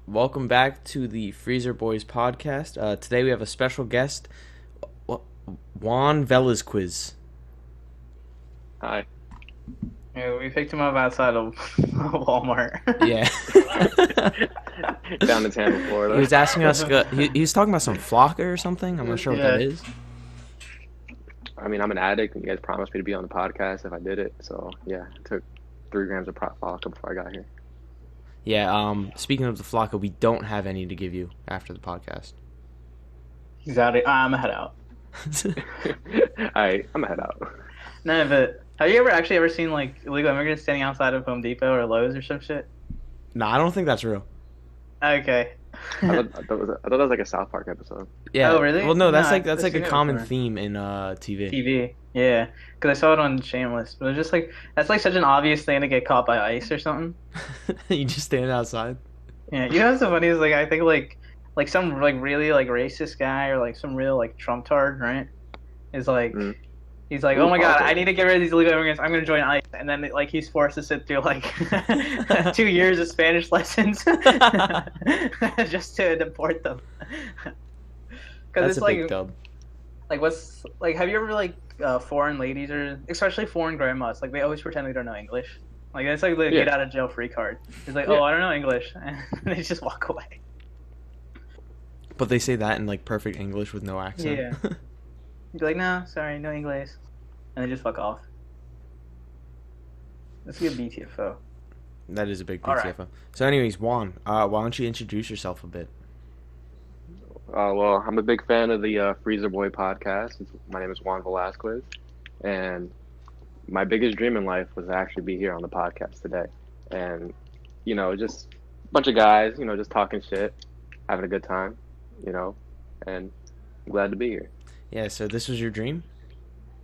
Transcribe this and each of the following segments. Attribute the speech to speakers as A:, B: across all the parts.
A: Welcome back to the Freezer Boys podcast. Today we have a special guest, Juan Velasquez.
B: Hi.
C: Yeah, we picked him up outside of Walmart.
A: Yeah.
B: Down in Tampa, Florida.
A: He was asking us, he was talking about some flocker or something. I'm not sure what that is.
B: I mean, I'm an addict, and you guys promised me to be on the podcast if I did it. So, yeah, I took 3 grams of vodka before I got here.
A: Yeah, speaking of the flocka, we don't have any to give you after the podcast.
C: He's out. I'm gonna head out.
B: I'm gonna head out.
C: No, but have you ever seen like illegal immigrants standing outside of Home Depot or Lowe's or some shit?
A: No, I don't think that's real.
C: Okay.
B: I thought that was like a South Park episode.
A: Yeah.
C: Oh, really?
A: Well, no, that's
C: No,
A: like
C: I've
A: a
C: seen it
A: common
C: before.
A: theme in TV.
C: TV. Yeah, because I saw it on Shameless. But it was just like that's like such an obvious thing to get caught by ICE or something.
A: You just stand outside.
C: Yeah, you know what's so funny is like I think like some like really like racist guy or like some real like Trump tard, right? Is like. He's like, oh my god, I need to get rid of these illegal immigrants. I'm going to join ICE. And then, like, he's forced to sit through, like, 2 years of Spanish lessons just to deport them.
A: That's
C: it's
A: a
C: like,
A: big dub.
C: like, have you ever, like, foreign ladies or, especially foreign grandmas, like, they always pretend they don't know English. Like, it's like the get out of jail free card. It's like, oh, I don't know English. And they just walk away.
A: But they say that in, like, perfect English with no accent.
C: Yeah. You'd be like, no, sorry, no English. And then just fuck off. Let's get BTFO.
A: That is a big
C: All
A: PTFO.
C: right.
A: So anyways, Juan, why don't you introduce yourself a bit?
B: Well, I'm a big fan of the Freezer Boy podcast. My name is Juan Velasquez, and my biggest dream in life was to actually be here on the podcast today. And, just a bunch of guys, just talking shit, having a good time, and I'm glad to be here.
A: Yeah, so this was your dream?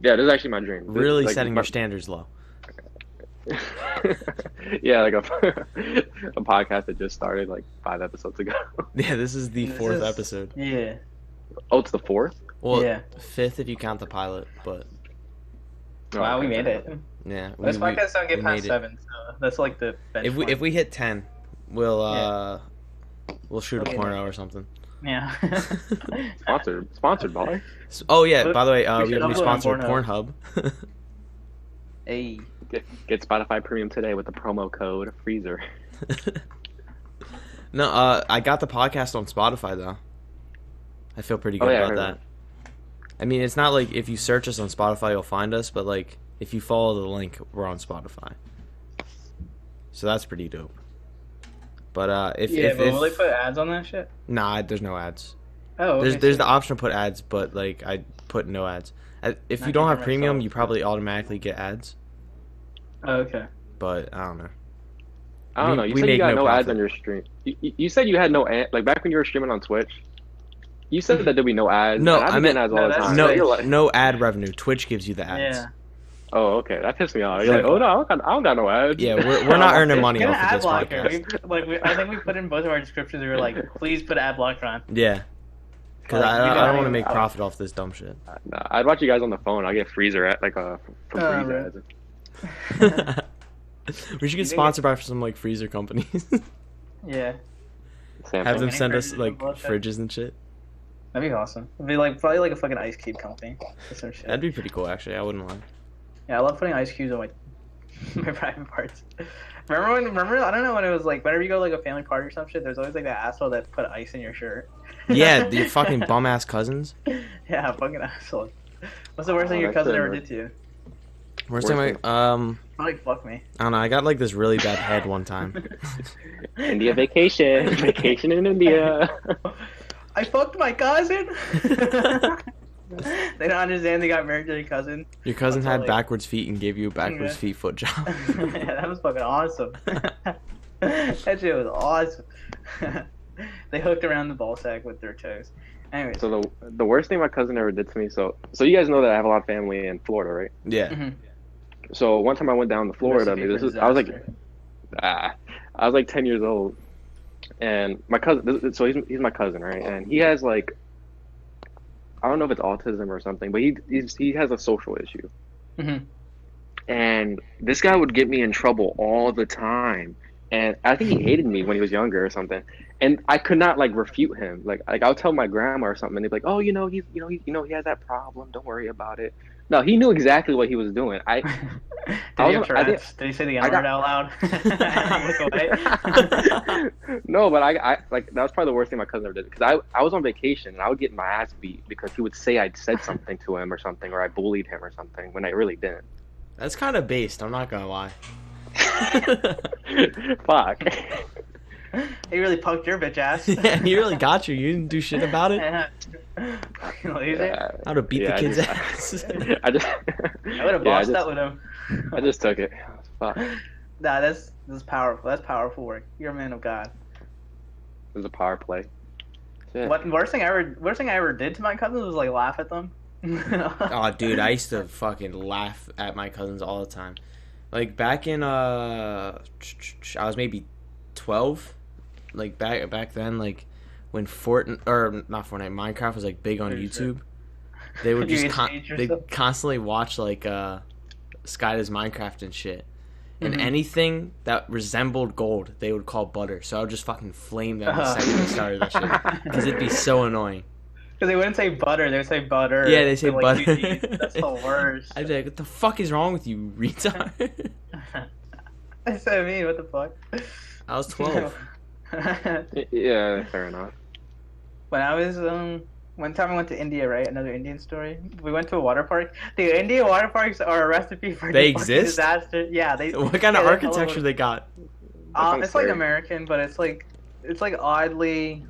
B: Yeah, this is actually my dream.
A: Really setting your standards low.
B: Yeah, like a podcast that just started like 5 episodes ago.
A: Yeah, this is the 4th episode.
C: Yeah.
B: Oh, it's the 4th?
A: Well,
C: Yeah.
A: 5th if you count the pilot, but
C: Wow, we made it.
A: yeah.
C: Most podcasts don't get
A: we
C: past
A: made it.
C: 7, so that's like the benchmark.
A: If we hit 10, we'll shoot a
C: Okay.
A: porno or something.
C: Yeah.
B: Sponsored by.
A: Oh yeah, by the way,
C: We
A: we
C: should
A: have a new
C: upload on
A: sponsor,
C: Pornhub.
A: Pornhub.
C: Hey.
B: Get Spotify Premium today with the promo code Freezer.
A: No, I got the podcast on Spotify though. I feel pretty good
B: I
A: about
B: heard
A: that. I mean, it's not like if you search us on Spotify, you'll find us, but like if you follow the link, we're on Spotify. So that's pretty dope. But
C: But will they put ads on that shit?
A: nah, there's no ads.
C: Oh, okay,
A: There's
C: so-
A: the option to put ads, but like I put no ads. If
C: Not
A: you don't have
C: giving
A: premium,
C: myself-
A: you probably automatically get ads.
C: Oh, okay.
A: But I don't know.
B: I don't know. You
A: we
B: said you
A: make
B: got
A: no
B: no ads
A: profit.
B: on your stream. You said you had no ad, like back when you were streaming on Twitch. You said that there'd be no ads.
A: No,
B: and I've
A: I
B: been
A: meant-
B: getting ads all
C: No,
B: the
C: that's
B: time.
A: No,
C: Twitch.
B: You're like,
A: no ad revenue. Twitch gives you the ads.
C: Yeah.
B: oh, okay, that pissed me off. You're like, oh no, I don't got no ads.
A: Yeah, we're not earning money
C: Get an
A: off of
C: ad
A: this
C: blocker.
A: podcast.
C: I think we put in both of our descriptions. We were like, please put ad blocker on.
A: Yeah, because
C: Like,
A: I
C: you
A: don't
C: gotta
A: want to
C: make
A: make
C: a-
A: profit off this dumb shit.
B: Nah, I'd watch you guys on the phone. I get Freezer at like from
C: Oh,
B: Freezer
C: man.
B: ads.
A: We should get
C: You think
A: sponsored by some like freezer companies.
C: Yeah.
B: Samsung.
A: Have them
C: Any
A: send us
C: fridges
A: like
C: and bullshit?
A: fridges and shit.
C: That'd be awesome. It'd be like probably like a fucking ice cube company or some shit.
A: That'd be pretty cool, actually. I wouldn't lie.
C: Yeah, I love putting ice cubes on my my private parts. Remember I don't know when it was like whenever you go to, like a family party or some shit, there's always like that asshole that put ice in your shirt.
A: Yeah, your fucking bum ass cousins.
C: Yeah, fucking asshole. What's the worst
B: Oh,
C: thing your
B: that's
C: cousin
B: it,
C: ever
B: man.
C: did to you?
A: Worst
B: Worst
A: time
B: thing.
C: Like fuck me.
A: I don't know. I got like this really bad head one time.
B: India vacation. Vacation in India.
C: I fucked my cousin. They don't understand they got married to their cousin.
A: Your cousin
C: That's
A: had
C: all, like-
A: backwards feet and gave you a backwards
C: Yeah.
A: feet foot job.
C: Yeah, that was fucking awesome. That shit was awesome. They hooked around the ball sack with their toes. Anyways.
B: So the worst thing my cousin ever did to me. So you guys know that I have a lot of family in Florida, right?
A: Yeah.
C: Mhm.
B: So one time I went down to Florida.
C: Recipe for
B: I was like,
C: disaster.
B: I was like 10 years old, and my cousin. So he's my cousin, right? And he has like, I don't know if it's autism or something, but he has a social issue.
C: Mhm.
B: And this guy would get me in trouble all the time. And I think he hated me when he was younger or something. and I could not like refute him. Like I'll tell my grandma or something, and they'd be like, "Oh, he has that problem. Don't worry about it." No, he knew exactly what he was doing.
C: Did he have Tourette's? Did he say the N word out loud? Look away.
B: No, but I like that was probably the worst thing my cousin ever did, because I was on vacation and I would get my ass beat because he would say I'd said something to him or something, or I bullied him or something when I really didn't.
A: That's kind of based. I'm not gonna lie.
B: Fuck.
C: He really punked your bitch ass.
A: Yeah, he really got you. You didn't do shit about it.
C: Fucking lazy.
A: How to beat the kid's ass.
B: I
C: would have bossed that with him.
B: I just took it. Fuck.
C: Nah, that's powerful. That's powerful work. You're a man of God.
B: It was a power play. Shit.
C: What worst thing I ever did to my cousins was like laugh at them.
A: Oh, dude, I used to fucking laugh at my cousins all the time. Like back in I was maybe 12. Like back then, like when Minecraft was like big on YouTube. They would just they'd constantly watch like Sky Does Minecraft and shit. And anything that resembled gold, they would call butter. So I would just fucking flame them the second they started that shit. Because it'd be so annoying. Because
C: they wouldn't say butter, they would say butter.
A: Yeah, they say butter.
C: That's the worst.
A: I'd be like, what the fuck is wrong with you, retard?
C: That's what I mean, what the fuck?
A: I was 12.
B: Yeah, fair enough.
C: When I was, one time I went to India, right? Another Indian story. We went to a water park. The Indian water parks are a recipe for disaster. Yeah, they.
A: What kind of architecture they got?
C: It's like American, but it's like oddly.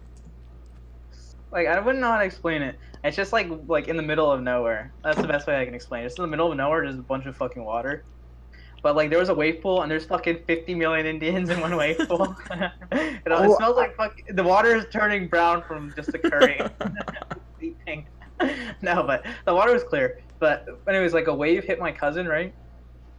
C: Like I wouldn't know how to explain it. It's just like in the middle of nowhere. That's the best way I can explain it. It's in the middle of nowhere. There's a bunch of fucking water. But like there was a wave pool and there's fucking 50 million Indians in one wave pool. It smells like the water is turning brown from just occurring. Pink. No, but the water was clear. But anyways, like a wave hit my cousin, right?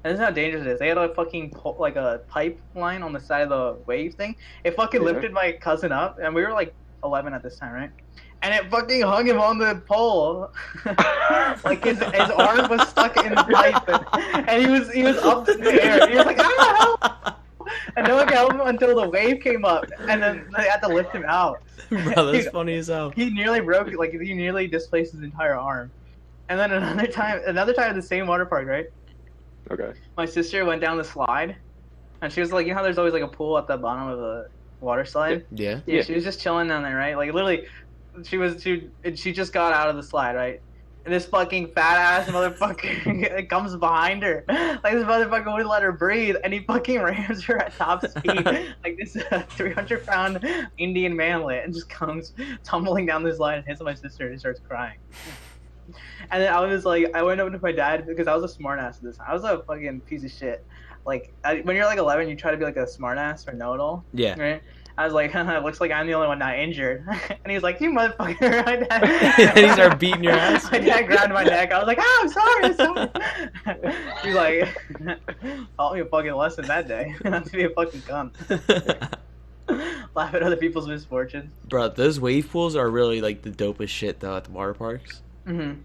C: And this is how dangerous it is. They had a fucking like a pipe line on the side of the wave thing. It fucking lifted my cousin up, and we were like 11 at this time, right? And it fucking hung him on the pole. Like his arm was stuck in the pipe, and he was up in the air. He was like, "Ah!" And no one could help him until the wave came up, and then they had to lift him out.
A: Bro, that's funny as hell.
C: He nearly broke it. Like he nearly displaced his entire arm. And then another time at the same water park, right?
B: Okay.
C: My sister went down the slide, and she was like, you know how there's always like a pool at the bottom of the water slide?
A: Yeah.
C: Yeah. She was just chilling down there, right? Like literally. She just got out of the slide, right? And this fucking fat ass motherfucker comes behind her. Like this motherfucker wouldn't let her breathe, and he fucking rams her at top speed. Like this 300-pound Indian manlet, and just comes tumbling down this slide and hits my sister and starts crying. And then I was like, I went over to my dad because I was a smart ass at this time. I was a fucking piece of shit. Like when you're like 11, you try to be like a smart ass or know-it-all.
A: Yeah.
C: Right? I was like, it looks like I'm the only one not injured. And he's like, you motherfucker. My dad,
A: and he started beating your ass.
C: My dad grabbed my neck. I was like, I'm sorry. He's like, taught me a fucking lesson that day. Not to be a fucking cunt. Laugh at other people's misfortunes.
A: Bro, those wave pools are really like the dopest shit though at the water parks.
C: Mm-hmm.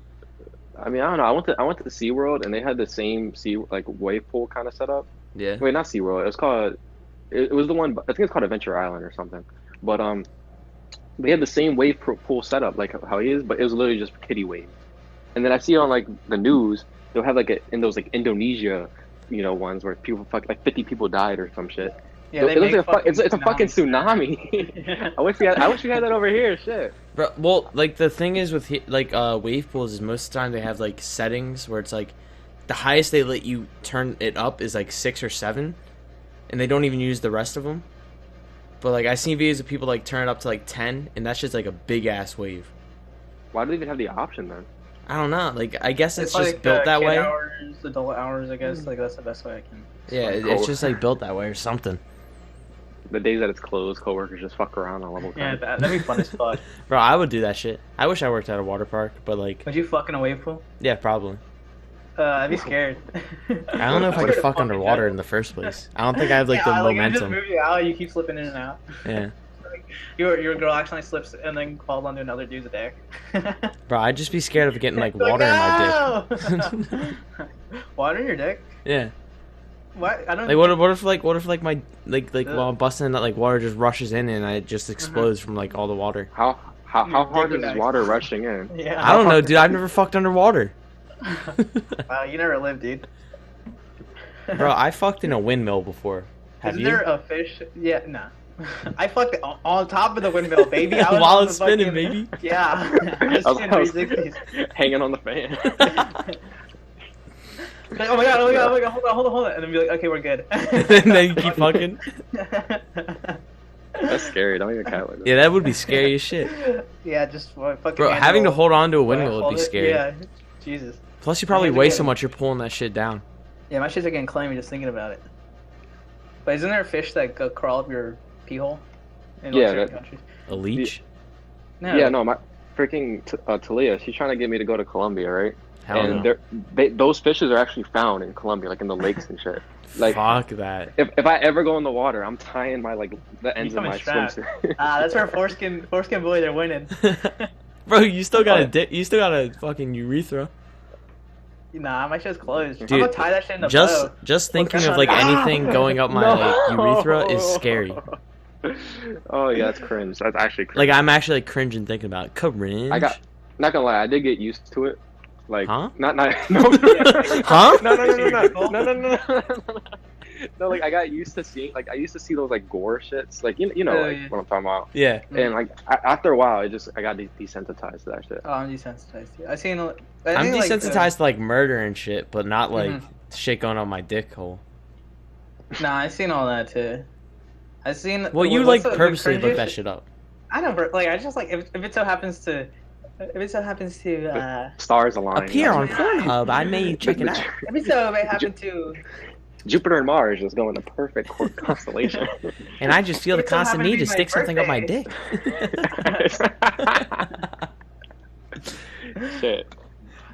B: I mean, I don't know. I went to the SeaWorld, and they had the same wave pool kind of setup.
A: Yeah.
B: Wait, not SeaWorld. It was called. It was the one. I think it's called Adventure Island or something. But they had the same wave pool setup like how he is, but it was literally just kiddie wave. And then I see on like the news, they'll have like in those like Indonesia, ones where people like 50 people died or some shit.
C: Yeah,
B: it looks like it's a fucking tsunami.
C: Yeah.
B: I wish we had that over here. Shit.
A: Bro, well, like the thing is with wave pools is most of the time they have like settings where it's like the highest they let you turn it up is like 6 or 7. And they don't even use the rest of them. But, like, I've seen videos of people, like, turn it up to, like, 10, and that's just, like, a big-ass wave.
B: Why do they even have the option, then?
A: I don't know. Like, I guess it's just
C: like,
A: built that way.
C: Hours, adult hours, I guess. Like, that's the best way I can.
A: Yeah, it's just, like, built that way or something.
B: The days that it's closed, coworkers just fuck around on level 10.
C: Yeah, that'd be fun as fuck.
A: Bro, I would do that shit. I wish I worked at a water park, but, like...
C: Would you fuck in a wave pool?
A: Yeah, probably.
C: I'd be scared.
A: I don't know if I could fuck underwater in the first place. I don't think I have, like, the momentum.
C: Just move you out, you keep slipping in and out.
A: Yeah.
C: Your girl accidentally slips and then falls onto another dude's dick.
A: Bro, I'd just be scared of getting, like, water in my dick.
C: Water in your dick?
A: Yeah.
C: What? I don't.
A: Like what if like my like while I'm busting that, like water just rushes in and it just explodes from like all the water.
B: How hard is water rushing in?
C: Yeah.
A: I don't know, dude. I've never fucked underwater.
C: Wow, you never lived, dude.
A: Bro, I fucked in a windmill before. Have
C: Isn't
A: you?
C: there a fish? Yeah, no. I fucked on top of the windmill, baby. I was
A: While
C: on
A: it's
C: the
A: spinning,
C: fucking-
A: baby.
C: Yeah. I was
B: I
C: spinning
B: was
C: 360s.
B: hanging on the fan.
C: Like, oh my god, hold on. And then be like, okay, we're good.
A: And then you keep fucking.
B: That's scary. Don't even cat like that.
A: Yeah, that would be scary as shit.
C: Yeah, just fucking.
A: Bro,
C: hand
A: having to
C: roll.
A: hold on to a windmill
C: Hold
A: would be
C: it.
A: scary.
C: Yeah, Jesus.
A: Plus, you probably
C: hands are
A: weigh
C: getting-
A: so much you're pulling that shit down.
C: Yeah, my shit's are getting clammy just thinking about it. But isn't there a fish that go crawl up your pee hole? In
B: Yeah,
C: certain
B: that-
C: countries?
A: A leech?
C: No.
B: Yeah, no, my freaking Talia, she's trying to get me to go to Colombia, right?
A: Hell
B: and
A: no.
B: those fishes are actually found in Colombia, like in the lakes and shit. Like,
A: Fuck that.
B: if I ever go in the water, I'm tying my the ends of
C: Becoming
B: my
C: strapped.
B: swimsuit.
C: That's where foreskin boy, they're winning.
A: Bro, you still got you still got a fucking urethra.
C: Nah, my shit's closed. I'm
A: Dude,
C: gonna tie that shit in the bow.
A: just thinking
C: Look,
A: of like
C: ah!
A: anything going up my like urethra is scary.
B: Oh yeah, that's cringe. That's actually cringe.
A: Like I'm actually like cringing thinking about it. Cringe.
B: Not gonna lie, I did get used to it. Like,
A: Huh?
B: no,
A: Huh?
B: no. No, like I got used to seeing, like I used to see those like gore shits, like you know, like
C: Yeah.
B: what I'm talking about.
A: Yeah.
B: And like after a while, I got desensitized to that shit.
C: Oh, I'm desensitized. I seen.
A: I'm desensitized to like murder and shit, but not like
C: Mhm.
A: shit going on my dick hole.
C: Nah, I seen all that too. I seen.
A: Well, you
C: what's
A: like
C: the
A: purposely look
C: cringiest-
A: that shit up.
C: I don't like. I just like if it so happens to. If it so happens to.
B: Stars align.
A: Up here on
C: Yeah.
A: Pornhub, I may check it out.
C: If it so may happen to.
B: Jupiter and Mars just go in the perfect constellation.
A: And I just feel the
C: It so
A: constant
C: happened to
A: need
C: be
A: to
C: my
A: stick something up my
C: birthday.
A: dick.
B: Shit.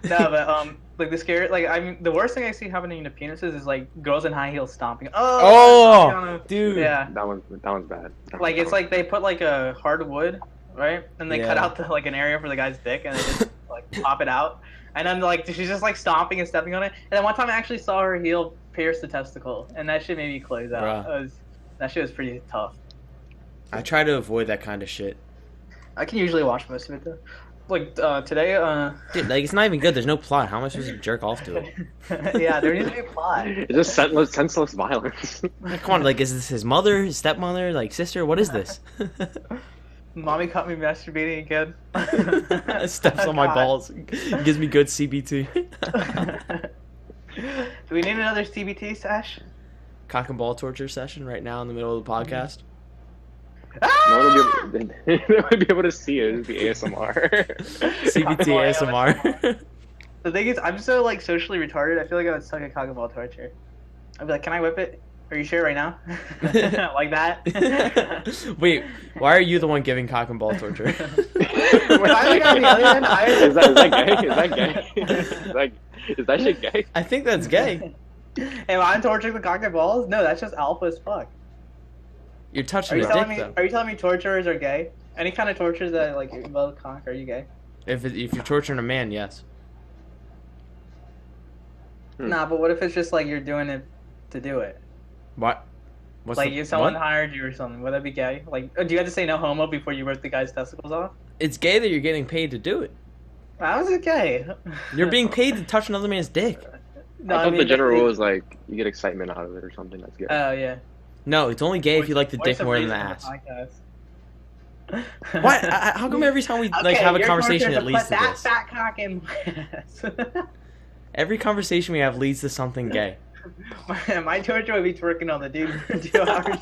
C: No, but like the scary, like I mean, the worst thing I see happening to penises is like girls in high heels stomping.
A: Oh, dude.
C: Yeah.
B: That one's bad.
C: Like it's like they put like a hard wood, right? And they cut
A: Yeah.
C: out like an area for the guy's dick, and they just like pop it out. And then like she's just like stomping and stepping on it. And then one time I actually saw her heel pierce the testicle, and that shit made me close out.
A: Bruh.
C: That shit was pretty tough.
A: I try to avoid that kind of shit.
C: I can usually watch most of it though. Like today,
A: Dude, like it's not even good. There's no plot. How am I supposed to jerk off to it?
C: yeah, there needs to be a plot.
B: It's just senseless violence.
A: Like, come on, like is this his mother, his stepmother, like sister? What is this?
C: Mommy caught me masturbating again.
A: Steps on my
C: God.
A: balls. Gives me good CBT.
C: Do we need another CBT sesh?
A: Cock and ball torture session right now in the middle of the podcast.
B: No one would be able to see it. It would be ASMR.
A: CBT ASMR.
C: The thing is, I'm so like socially retarded. I feel like I would suck at cock and ball torture. I'd be like, "Can I whip it? Are you sure right now?" Like that.
A: Wait, why are you the one giving cock and ball torture?
C: When I look on the other end,
B: Is that gay? Is that gay? Is that shit gay?
A: I think that's gay.
C: Am I torturing the cock and balls? No, that's just alpha as fuck.
A: You're
C: Are
A: touching
C: you
A: his
C: telling
A: dick
C: me?
A: though.
C: Are you telling me torturers are gay? Any kind of tortures that like involve cock, are you gay?
A: If you're torturing a man, yes.
C: Nah, but what if it's just like you're doing it to do it?
A: What? What's
C: Like
A: the,
C: if someone
A: what?
C: hired you or something, would that be gay? Like, do you have to say no homo before you rip the guy's testicles off?
A: It's gay that you're getting paid to do it.
C: How is it gay?
A: You're being paid to touch another man's dick.
C: No,
B: I thought the
C: mean,
B: general rule is like you get excitement out of it or something. That's good.
C: Oh yeah.
A: No, it's only gay if you like the dick
C: Voice of
A: more than the
C: reason on
A: ass.
C: podcast.
A: What? How come every time we like have a
C: your
A: conversation
C: torture
A: it leads
C: put
A: to
C: that
A: this?
C: fat cock in my ass.
A: Every conversation we have leads to something gay.
C: My torture would be twerking on the dude for 2 hours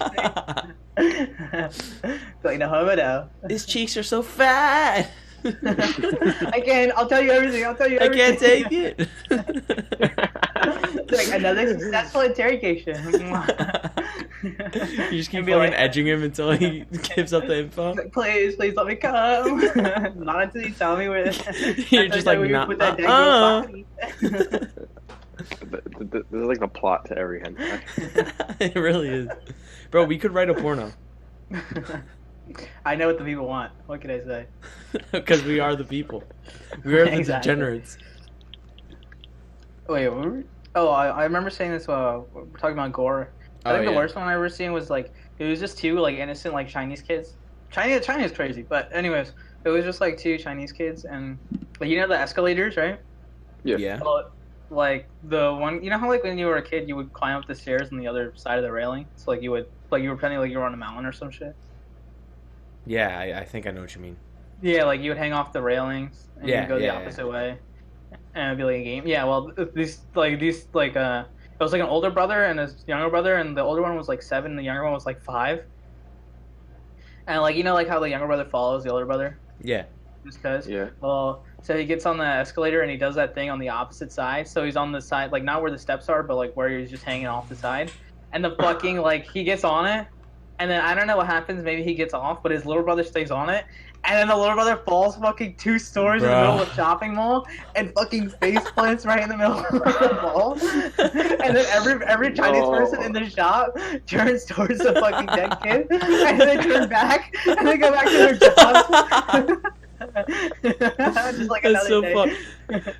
C: straight. Like no homo no.
A: His cheeks are so fat.
C: I can't. I'll tell you everything. I'll tell you
A: I
C: everything.
A: can't take it.
C: It's like another successful interrogation.
A: You just keep
C: And be
A: fucking
C: like-
A: edging him until he gives up the info.
C: Like, please let me come. Not until you tell me where.
A: You're just like, nah,
C: with that
B: There's like a plot to every hentai.
A: It really is. Bro, we could write a porno.
C: I know what the people want. What can I say?
A: Because we are the people. We are the
C: Exactly.
A: degenerates.
C: Wait, what were we? Oh, I remember saying this. We're talking about gore. I think the worst one I ever seen was like it was just two like innocent like Chinese kids. China is crazy, but anyways, it was just like two Chinese kids and like you know the escalators, right?
B: Yeah.
C: Well, like the one, you know how like when you were a kid you would climb up the stairs on the other side of the railing, so like you were pretending like you were on a mountain or some shit.
A: Yeah, I think I know what you mean.
C: Yeah, like you would hang off the railings and you'd go the opposite way, and it'd be like a game. Yeah, well, these it was like an older brother and his younger brother, and the older one was like 7, and the younger one was like 5. And like you know like how the younger brother follows the older brother.
A: Yeah.
C: Just cause.
B: Yeah.
C: Well, so he gets on the escalator and he does that thing on the opposite side. So he's on the side, like not where the steps are, but like where he's just hanging off the side. And the fucking like he gets on it, and then I don't know what happens. Maybe he gets off, but his little brother stays on it. And then the little brother falls fucking 2 stories in the middle of a shopping mall and fucking face plants right in the middle of the mall. And then every Chinese person in the shop turns towards the fucking dead kid, and they turn back and they go back to their jobs. Just like
A: That's so
C: day.
A: fun.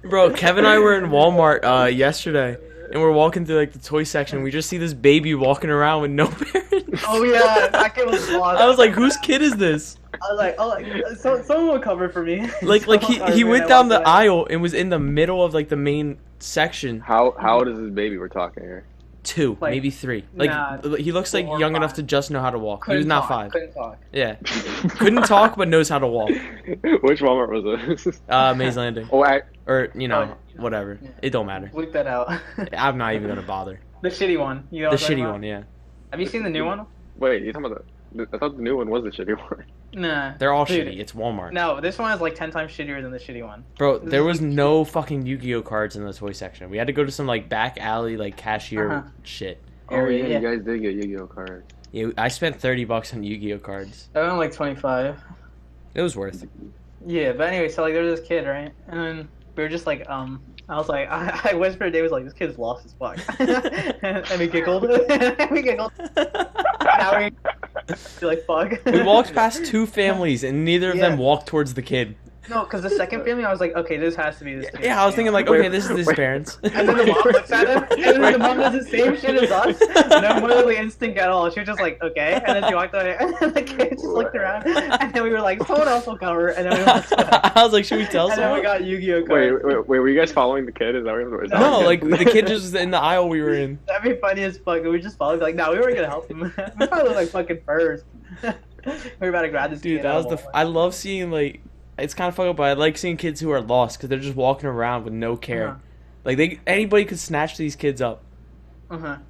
A: Bro, Kevin and I were in Walmart yesterday, and we're walking through like the toy section. We just see this baby walking around with no parents.
C: Oh yeah, that kid was lost.
A: I was like, whose kid is this?
C: I was like, someone will cover for me.
A: Like he went down the aisle and was in the middle of like the main section.
B: How old is this baby we're talking here?
A: 2,
C: Like,
A: maybe 3. Like he looks like
C: 4 or
A: young
C: 5.
A: enough to just know how to walk. He was not 5.
C: Couldn't talk.
A: Yeah, couldn't talk but knows how to walk.
B: Which Walmart was this?
A: Maze Landing.
B: Oh,
A: Or whatever.
C: Yeah.
A: It don't matter.
C: Bleep that out.
A: I'm not even gonna bother.
C: The shitty one. You know
A: The
C: what I'm talking
A: shitty
C: about?
A: one, yeah.
C: Have you seen the new one?
B: Wait, you talking about I thought the new one was the shitty one.
C: Nah.
A: They're all
C: Dude,
A: shitty. It's Walmart.
C: No, this one is like 10 times shittier than the shitty one.
A: Bro, there was no fucking Yu-Gi-Oh cards in the toy section. We had to go to some like back alley like cashier shit.
B: Oh yeah, you guys did get Yu-Gi-Oh cards.
A: Yeah, I spent $30 on Yu-Gi-Oh cards.
C: I went like 25.
A: It was worth it.
C: Yeah, but anyway, so like there was this kid, right? And then we were just like, I was like, I whispered, Dave was like, this kid's lost his fuck. and we giggled. We giggled. Now we like, fuck.
A: We walked past 2 families and neither of them walked towards the kid.
C: No, because the second family, I was like, okay, this has to be this kid.
A: Yeah, I was thinking like, okay, this is his parents.
C: And then the mom looks at him, and then the mom does the same shit as us. No motherly instinct at all. She was just like, okay. And then she walked away, and the kid just looked around. And then we were like, someone else will cover. And then we walked away.
A: I was like, should we tell
C: And then we
A: someone?
C: got Yu-Gi-Oh cards.
B: Wait, were you guys following the kid? Is that what it was?
A: No, like the kid just was in the aisle we were in.
C: That'd be funny as fuck. We just followed. Like, no, we weren't gonna help him. We probably look like fucking furs. We were about to grab this
A: Dude,
C: kid
A: that
C: out
A: was
C: of
A: the.
C: Walmart.
A: I love seeing like. It's kind of fucked up, but I like seeing kids who are lost because they're just walking around with no care. Like anybody could snatch these kids up.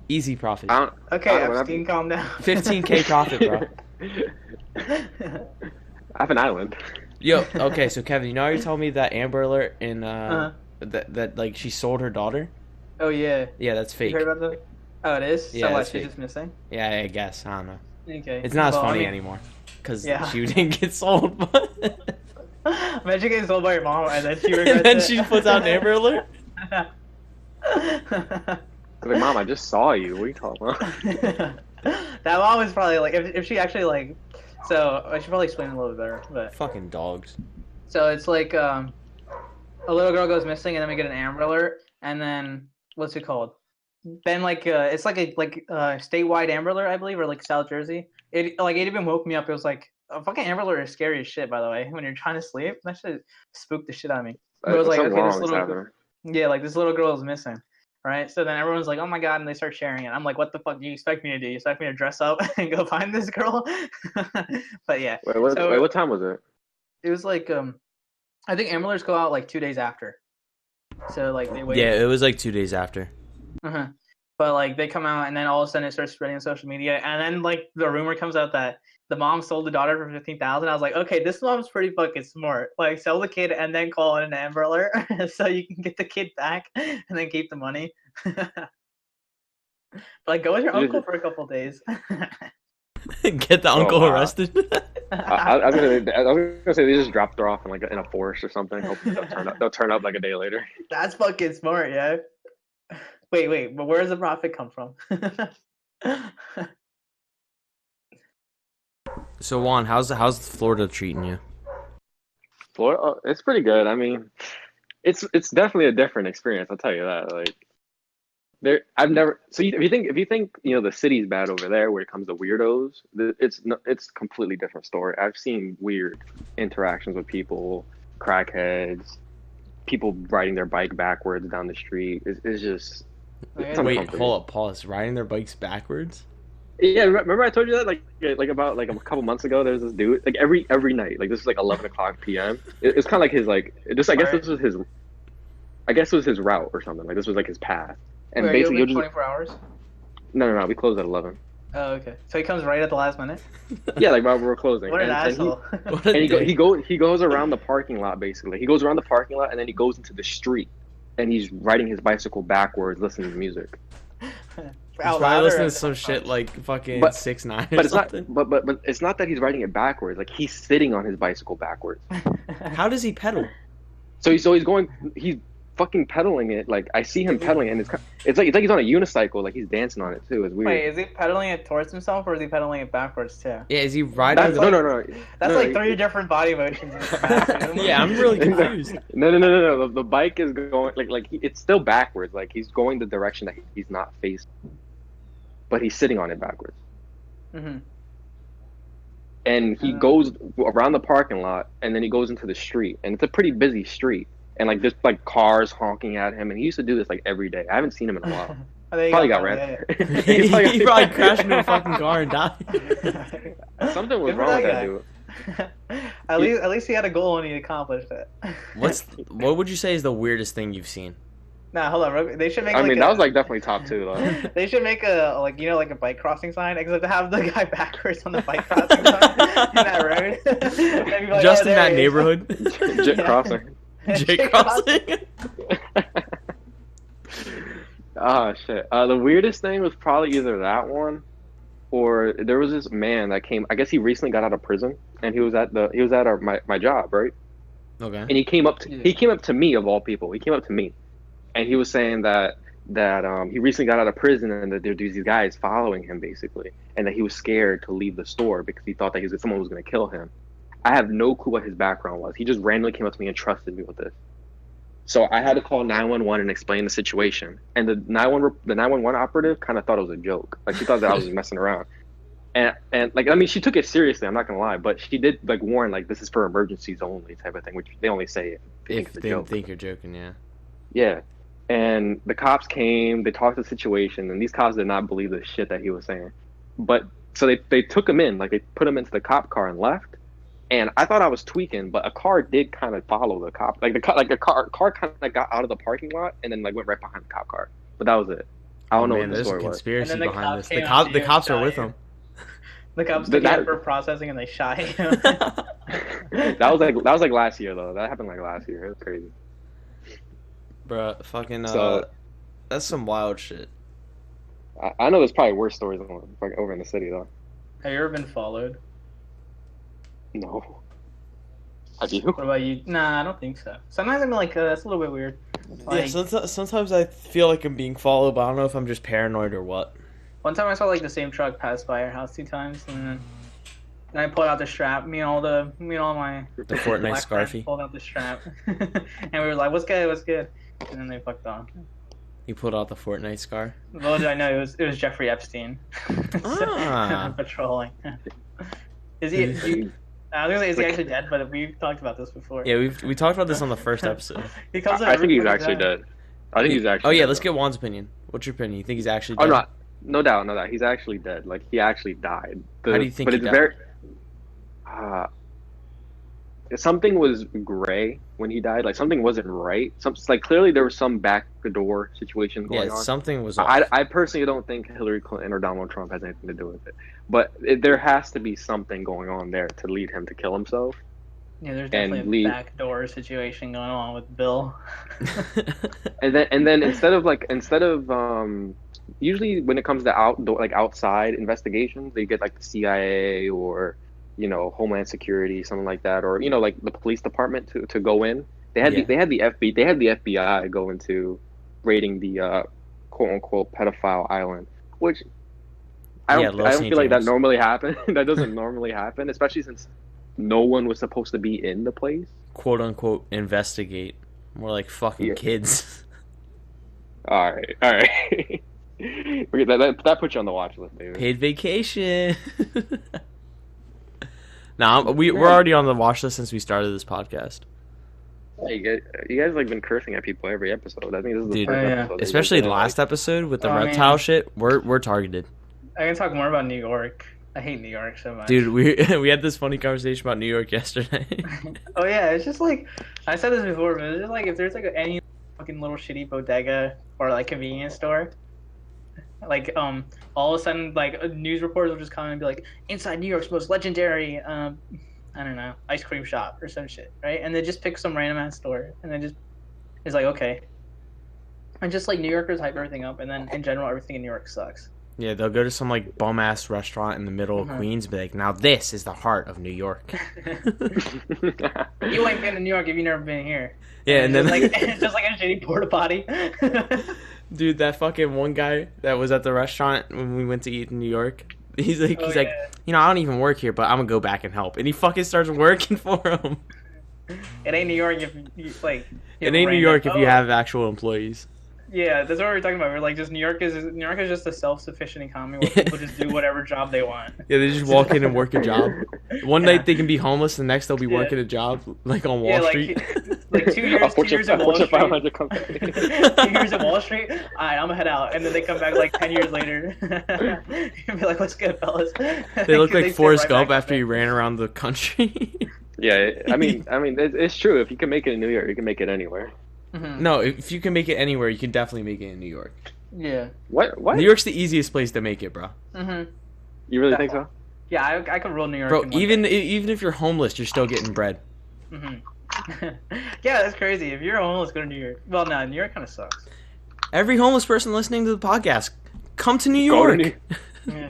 A: Easy profit.
C: Okay, Epstein, calm down.
A: 15K profit, bro.
B: I have an island.
A: Yo, okay, so Kevin, you know how you told me that Amber Alert in that like she sold her daughter?
C: Oh yeah.
A: Yeah, that's fake.
C: You heard about that? Oh, it is.
A: Yeah,
C: so what?
A: that's
C: She's
A: fake.
C: just missing.
A: Yeah, I guess I don't know.
C: Okay.
A: It's not as
C: Well,
A: funny
C: I mean,
A: anymore because
C: Yeah.
A: she didn't get sold. But
C: Imagine getting sold by your mom and then she regrets
A: and then
C: it.
A: she puts out an Amber Alert.
B: Like, Mom, I just saw you. What are you talking about?
C: That mom was probably like, if she actually like, so I should probably explain it a little bit better. But
A: Fucking dogs.
C: so it's like a little girl goes missing and then we get an Amber Alert and then what's it called? Then like it's like a statewide Amber Alert, I believe, or like South Jersey. It even woke me up. It was like a fucking Amber Alert is scary as shit. By the way, when you're trying to sleep, that shit spooked the shit out of me. It was like,
B: Something
C: okay,
B: wrong
C: this
B: is
C: little
B: happening.
C: like this little girl is missing, right? So then everyone's like, oh my god, and they start sharing it. I'm like, what the fuck do you expect me to do? You expect me to dress up and go find this girl? But yeah,
B: Wait, what time was it?
C: it was like I think Amber Alerts go out like 2 days after. So like they wait.
A: Yeah, it was like 2 days after.
C: But like they come out and then all of a sudden it starts spreading on social media and then like the rumor comes out that the mom sold the daughter for $15,000. I was like, okay, this mom's pretty fucking smart. Like sell the kid and then call it an Amber Alert so you can get the kid back and then keep the money. Like go with your uncle for a couple days.
A: Get the uncle
B: wow.
A: arrested.
B: I was gonna say they just dropped her off in a forest or something. Hope they'll turn up like a day later.
C: That's fucking smart, yeah. Wait, but where does the profit come from?
A: So Juan, how's Florida treating you?
B: Florida, it's pretty good. I mean, it's definitely a different experience. I'll tell you that. Like, I've never. So if you think the city's bad over there when it comes to weirdos, it's a completely different story. I've seen weird interactions with people, crackheads, people riding their bike backwards down the street. It's just.
A: Wait, hold up, pause. Riding their bikes backwards?
B: Yeah, remember I told you that about a couple months ago. There's this dude like every night. Like this is like 11 p.m. It's kind of like his I guess this was his. I guess it was his route or something. Like this was like his path. And
C: Wait,
B: basically,
C: 24 hours?
B: No. We close at 11.
C: Oh, okay. So he comes right at the last minute.
B: Yeah, like while we're closing.
C: What an asshole!
B: He goes around the parking lot basically. He goes around the parking lot and then he goes into the street, and he's riding his bicycle backwards, listening to music.
A: He's probably listening to some shit like fucking 6ix9ine.
B: But it's
A: something.
B: not. But it's not that he's riding it backwards. Like he's sitting on his bicycle backwards.
A: How does he pedal?
B: So he's fucking pedaling it. Like I see him pedaling it, and it's like he's on a unicycle. Like he's dancing on it too. It's weird.
C: Wait, is he pedaling it towards himself or is he pedaling it backwards too?
A: Yeah, is he riding?
B: No.
C: That's like 3 different body motions.
A: Yeah, I'm really confused.
B: No. The bike is going it's still backwards. Like he's going the direction that he's not facing, but he's sitting on it backwards.
C: Mm-hmm.
B: And he goes around the parking lot, and then he goes into the street, and it's a pretty busy street. And like there's like cars honking at him, and he used to do this like every day. I haven't seen him in a while. Probably got ran.
A: He probably crashed into a fucking car and died.
B: Something was wrong with that dude.
C: At least he had a goal and he accomplished it.
A: What would you say is the weirdest thing you've seen?
C: Nah, hold on. They should make.
B: I mean, that was like definitely top 2 though.
C: They should make a like a bike crossing sign, except to have the guy backwards on the bike crossing sign in that road. Like,
A: just in that neighborhood.
B: Jake crossing.
A: Jake crossing.
B: Oh shit! The weirdest thing was probably either that one, or there was this man that came. I guess he recently got out of prison, and he was at my job, right?
A: Okay.
B: And he came up to me of all people. He came up to me, and he was saying that he recently got out of prison, and that there's these guys following him basically, and that he was scared to leave the store because he thought that someone was going to kill him. I have no clue what his background was. He just randomly came up to me and trusted me with this. So I had to call 911 and explain the situation. And the 911 operative kind of thought it was a joke. Like she thought that I was messing around. And like I mean, she took it seriously. I'm not gonna lie, but she did like warn like this is for emergencies only type of thing, which they only say
A: if they think you're joking. Yeah.
B: Yeah. And the cops came. They talked the situation, and these cops did not believe the shit that he was saying. But so they took him in, like they put him into the cop car and left. And I thought I was tweaking, but a car did kind of follow the cop. Like the car kind of got out of the parking lot and then like went right behind the cop car. But that was it. I don't know what the story was.
A: There's a conspiracy behind this. The cops are with him.
C: The cops took him for processing and they shot him.
B: That was like last year though. That happened like last year. It was crazy.
A: Bruh, fucking that's some wild shit.
B: I know there's probably worse stories over in the city though.
C: Have you ever been followed?
B: No. Have you?
C: What about you? Nah, I don't think so. Sometimes I'm like, that's a little bit weird.
A: Like, yeah, sometimes I feel like I'm being followed, but I don't know if I'm just paranoid or what.
C: One time I saw like the same truck pass by our house 2 times, and then I pulled out the strap. Me and all my
A: the Fortnite scarfy
C: pulled out the strap, and we were like, "What's good?" And then they fucked on.
A: You pulled out the Fortnite scar?
C: Little did I know it was Jeffrey Epstein. Patrolling. Is he? I was gonna say, is he actually dead? But we've talked about this before.
A: Yeah, we talked about this on the first episode.
B: I think he's actually dead. I think he's actually.
A: Oh yeah,
B: dead,
A: let's get Juan's opinion. What's your opinion? You think he's actually dead?
B: Oh no doubt. He's actually dead. Like he actually died.
A: How do you think he died?
B: Something was gray when he died. Like something wasn't right. Like clearly there was some backdoor situation going on.
A: Yeah, something was.
B: I personally don't think Hillary Clinton or Donald Trump has anything to do with it. But there has to be something going on there to lead him to kill himself.
C: Yeah, there's definitely a backdoor situation going on with Bill.
B: and then instead of usually when it comes to outside investigations, they get like the CIA or Homeland Security, something like that, or like the police department to go in. They had the FBI go into raiding the quote unquote pedophile island, which I don't feel like that normally happens. That doesn't normally happen, especially since no one was supposed to be in the place.
A: Quote unquote investigate. More like fucking kids.
B: All right, all right. That puts you on the watch list, baby.
A: Paid vacation. Nah, we're already on the watch list since we started this podcast.
B: Hey, you guys like been cursing at people every episode. I think this is the
A: Dude,
B: first episode. that
A: especially
B: you
A: the
B: guys
A: last
B: like.
A: episode with the
C: Oh,
A: reptile
C: man.
A: shit. We're targeted.
C: I can talk more about New York. I hate New York so much.
A: Dude, we had this funny conversation about New York yesterday.
C: Oh yeah, it's just like I said this before, but it's just like if there's like any fucking little shitty bodega or like convenience store, like all of a sudden like news reporters will just come and be like, inside New York's most legendary I don't know, ice cream shop or some shit, right? And they just pick some random ass store and they just it's like okay. And just like New Yorkers hype everything up, and then in general everything in New York sucks.
A: Yeah, they'll go to some like bum ass restaurant in the middle of Queens and be like, now this is the heart of New York.
C: You ain't been to New York if you've never been here.
A: Yeah, and then
C: just like a shitty porta potty.
A: dude, that fucking one guy that was at the restaurant when we went to eat in New York, he's like, you know, I don't even work here, but I'm gonna go back and help, and he fucking starts working for him.
C: It ain't New York if you like.
A: It ain't New York if you have actual employees.
C: Yeah, that's what we were talking about. We're like, just New York is just a self-sufficient economy where people just do whatever job they want.
A: Yeah, they just walk in and work a job. One night they can be homeless, the next they'll be working a job like on Wall Street.
C: Like 2 years, 2 years at Wall Street.
B: 500 company.
C: 2 years at Wall Street. All right, I'm gonna head out, and then they come back like 10 years later. And be like, "Let's go, fellas."
A: They look like Forrest Gump
C: back
A: after he ran around the country.
B: Yeah, I mean, it's true. If you can make it in New York, you can make it anywhere.
C: Mm-hmm.
A: No, if you can make it anywhere, you can definitely make it in New York.
C: Yeah.
B: What?
A: New York's the easiest place to make it, bro.
C: Mm-hmm.
B: You really think so?
C: Yeah, I could rule New York.
A: Bro,
C: in one
A: even
C: day.
A: even if you're homeless, you're still getting bread.
C: Mm-hmm. Yeah, that's crazy. If you're homeless, go to New York. Well, no, New York kind of sucks.
A: Every homeless person listening to the podcast, come to New
B: Go
A: York.
B: to
C: Yeah.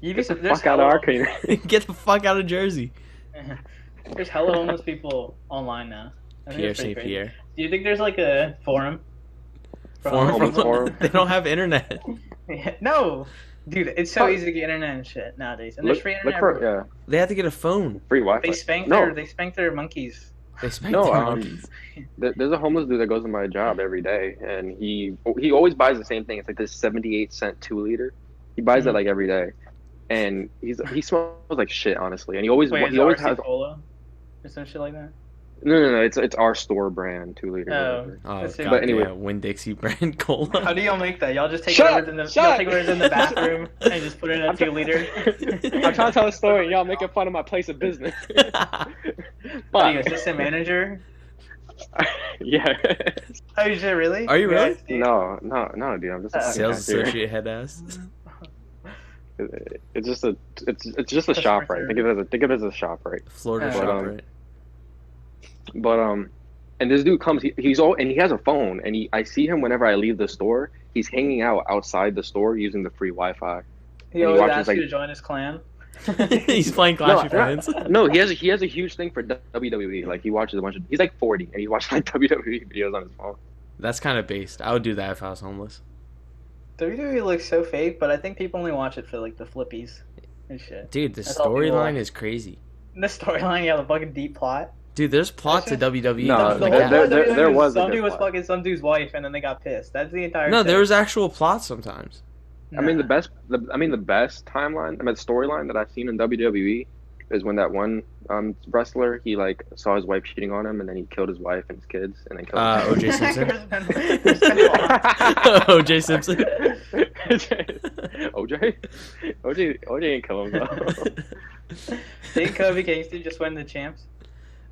C: You'd
B: Get the
C: there's
B: fuck out of
C: hella-
B: our community.
A: Get the fuck out of Jersey.
C: There's hella homeless people online now. I think
A: Pierre
C: it's pretty
A: St.
C: crazy.
A: Pierre.
C: Do you think there's like a forum? for
A: Forum
C: homeless
B: Homeless
A: from
B: forum.
A: They don't have internet.
C: people? No, dude, it's so easy to get internet and shit nowadays, and there's free internet. everywhere.
B: Yeah,
A: They have to get a phone.
B: free Wi-Fi.
C: They spank their monkeys.
A: They spend
B: No,
A: their
B: um,
A: monkeys.
B: There's a homeless dude that goes to my job every day, and he always buys the same thing. It's like this 78-cent 2-liter. He buys it like every day, and he smells like shit, honestly. And he always
C: Wait,
B: he always
C: RC
B: has
C: Cola or some shit like that.
B: no. It's our store brand 2-liter.
C: Oh.
A: Oh,
C: That's it.
A: God,
B: But anyway.
A: yeah, Winn-Dixie brand cola.
C: How do y'all make that? Y'all just take
B: Shut
C: whatever's
B: up!
C: in the
B: Shut
C: y'all
B: up!
C: take whatever's in the bathroom and just put it in a
B: I'm try-
C: 2-liter.
B: I'm trying to tell a story, and y'all making fun of my place of business.
C: Are you assistant manager?
B: Yeah.
C: Oh, you shit, really?
A: Are you really?
B: No, dude. I'm just a fucking
A: Sales
B: cashier.
A: associate head ass.
B: It's just a shop, right? Think of it as a shop, right?
A: Florida
C: But,
A: shop, right?
B: But and this dude comes. He's all and he has a phone, and I see him whenever I leave the store. He's hanging out outside the store using the free Wi-Fi.
C: He always
B: watches,
C: asks
B: like-
C: you to join his clan.
A: He's playing Clash of
B: No,
A: Clans.
B: No, he has a huge thing for WWE. Like he watches a bunch of. He's like 40, and he watches like WWE videos on his phone.
A: That's kind of based. I would do that if I was homeless.
C: WWE looks so fake, but I think people only watch it for like the flippies and shit.
A: Dude, the
C: That's all people
A: storyline
C: watch.
A: is crazy.
C: The storyline, yeah, the fucking deep plot.
A: Dude, there's plot to WWE.
B: No,
C: The
A: like
C: whole
A: that.
C: plot of
B: there
C: WWE
B: was a
C: some
B: good
C: dude was
B: plot.
C: fucking some dude's wife, and then they got pissed. That's the entire.
A: No,
C: thing.
A: there was actual plot sometimes.
B: I mean, the best timeline. I mean, storyline that I've seen in WWE is when that one wrestler he like saw his wife cheating on him, and then he killed his wife and his kids, and then killed.
A: O.J. Simpson.
C: There's been a lot.
A: O.J. Simpson.
B: OJ ain't kill him though.
C: Didn't Kofi Kingston just win the champs?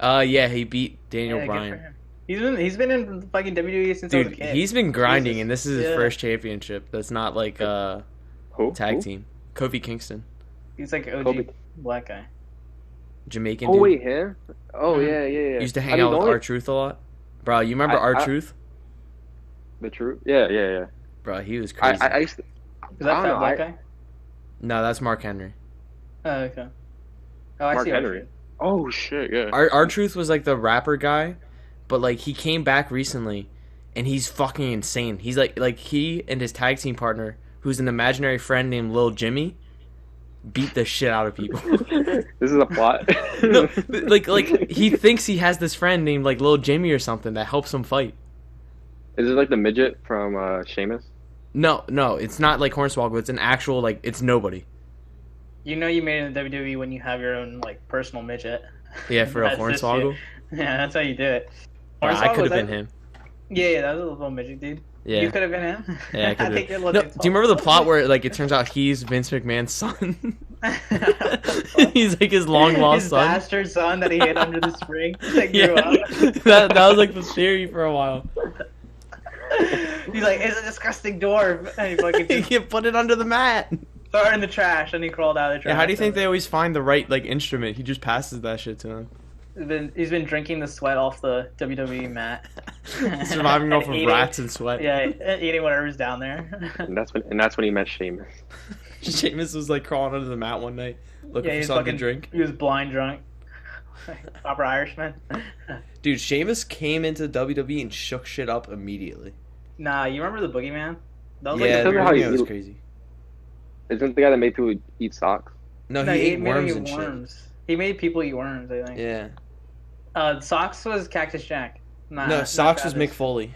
A: Yeah, he beat Daniel
C: Yeah, good for
A: Bryan.
C: him. He's been in fucking WWE since I was a
A: Dude,
C: kid.
A: he's been grinding,
C: Jesus.
A: and this is his
C: Yeah.
A: first championship. That's not like a
B: Who?
A: tag
B: Who?
A: team. Kofi Kingston,
C: He's like OG
B: Kobe.
C: black guy.
A: Jamaican
B: Oh
A: dude.
B: wait, him? Oh yeah.
A: Used to
B: I
A: hang
B: mean,
A: out
B: the
A: with
B: only-
A: R-Truth a lot. Bro, you remember
B: I-
A: R-Truth?
B: The truth? Yeah.
A: Bro, he was crazy.
B: I used to,
C: Is
B: I
C: that
B: don't
C: fat
B: know,
C: black guy?
A: No, that's Mark Henry.
C: Oh, okay. Oh, I
B: Mark
C: see.
B: Henry. Oh shit, yeah.
A: R-Truth was like the rapper guy, but like he came back recently, and he's fucking insane. He's like he and his tag team partner, who's an imaginary friend named Lil Jimmy, beat the shit out of people.
B: This is a plot.
A: No, like he thinks he has this friend named like Lil Jimmy or something that helps him fight.
B: Is it like the midget from Sheamus?
A: No, it's not like Hornswoggle. It's an actual like it's nobody.
C: You know you made it in the WWE when you have your own like personal midget.
A: Yeah, for a
C: That's just
A: Hornswoggle.
C: you. Yeah, that's how you do it.
A: I
C: Hornswoggle,
A: could have
C: was
A: been
C: that-
A: him.
C: Yeah, that was a little midget dude.
A: Yeah.
C: You could have been him.
A: Yeah, I could
C: think you're
A: have.
C: looking
A: No, do you remember the plot where like it turns out he's Vince McMahon's son? He's like his long lost
C: his
A: son.
C: bastard son that he hid under the spring that grew
A: Yeah,
C: up.
A: that was like the theory for a while.
C: He's like, it's a disgusting dwarf. And he fucking
A: You
C: just
A: can put it under the mat.
C: threw it in the trash and he crawled out of the trash.
A: Yeah, how do you think they always find the right like instrument? He just passes that shit to him.
C: He's been drinking the sweat off the WWE mat.
A: Surviving off of
C: Eating-
A: rats and sweat.
C: Yeah, eating whatever's down there.
B: And that's when he met Sheamus.
A: Sheamus was like crawling under the mat one night looking
C: Yeah,
A: for
C: he's
A: something
C: fucking
A: to drink.
C: He was blind drunk. Proper Irishman.
A: Dude, Sheamus came into WWE and shook shit up immediately.
C: Nah, you remember the Boogeyman? That was
A: Yeah,
B: tell
A: the
B: me how
A: video
B: he-
A: was crazy.
B: Isn't the guy that made people eat socks?
A: No,
C: No,
A: he ate
C: made
A: worms
C: him
A: and
C: eat
A: shit.
C: worms. He made people eat worms, I think.
A: Yeah.
C: Socks was Cactus Jack. Nah,
A: No,
C: not
A: Socks was Mick
C: Travis.
A: Foley.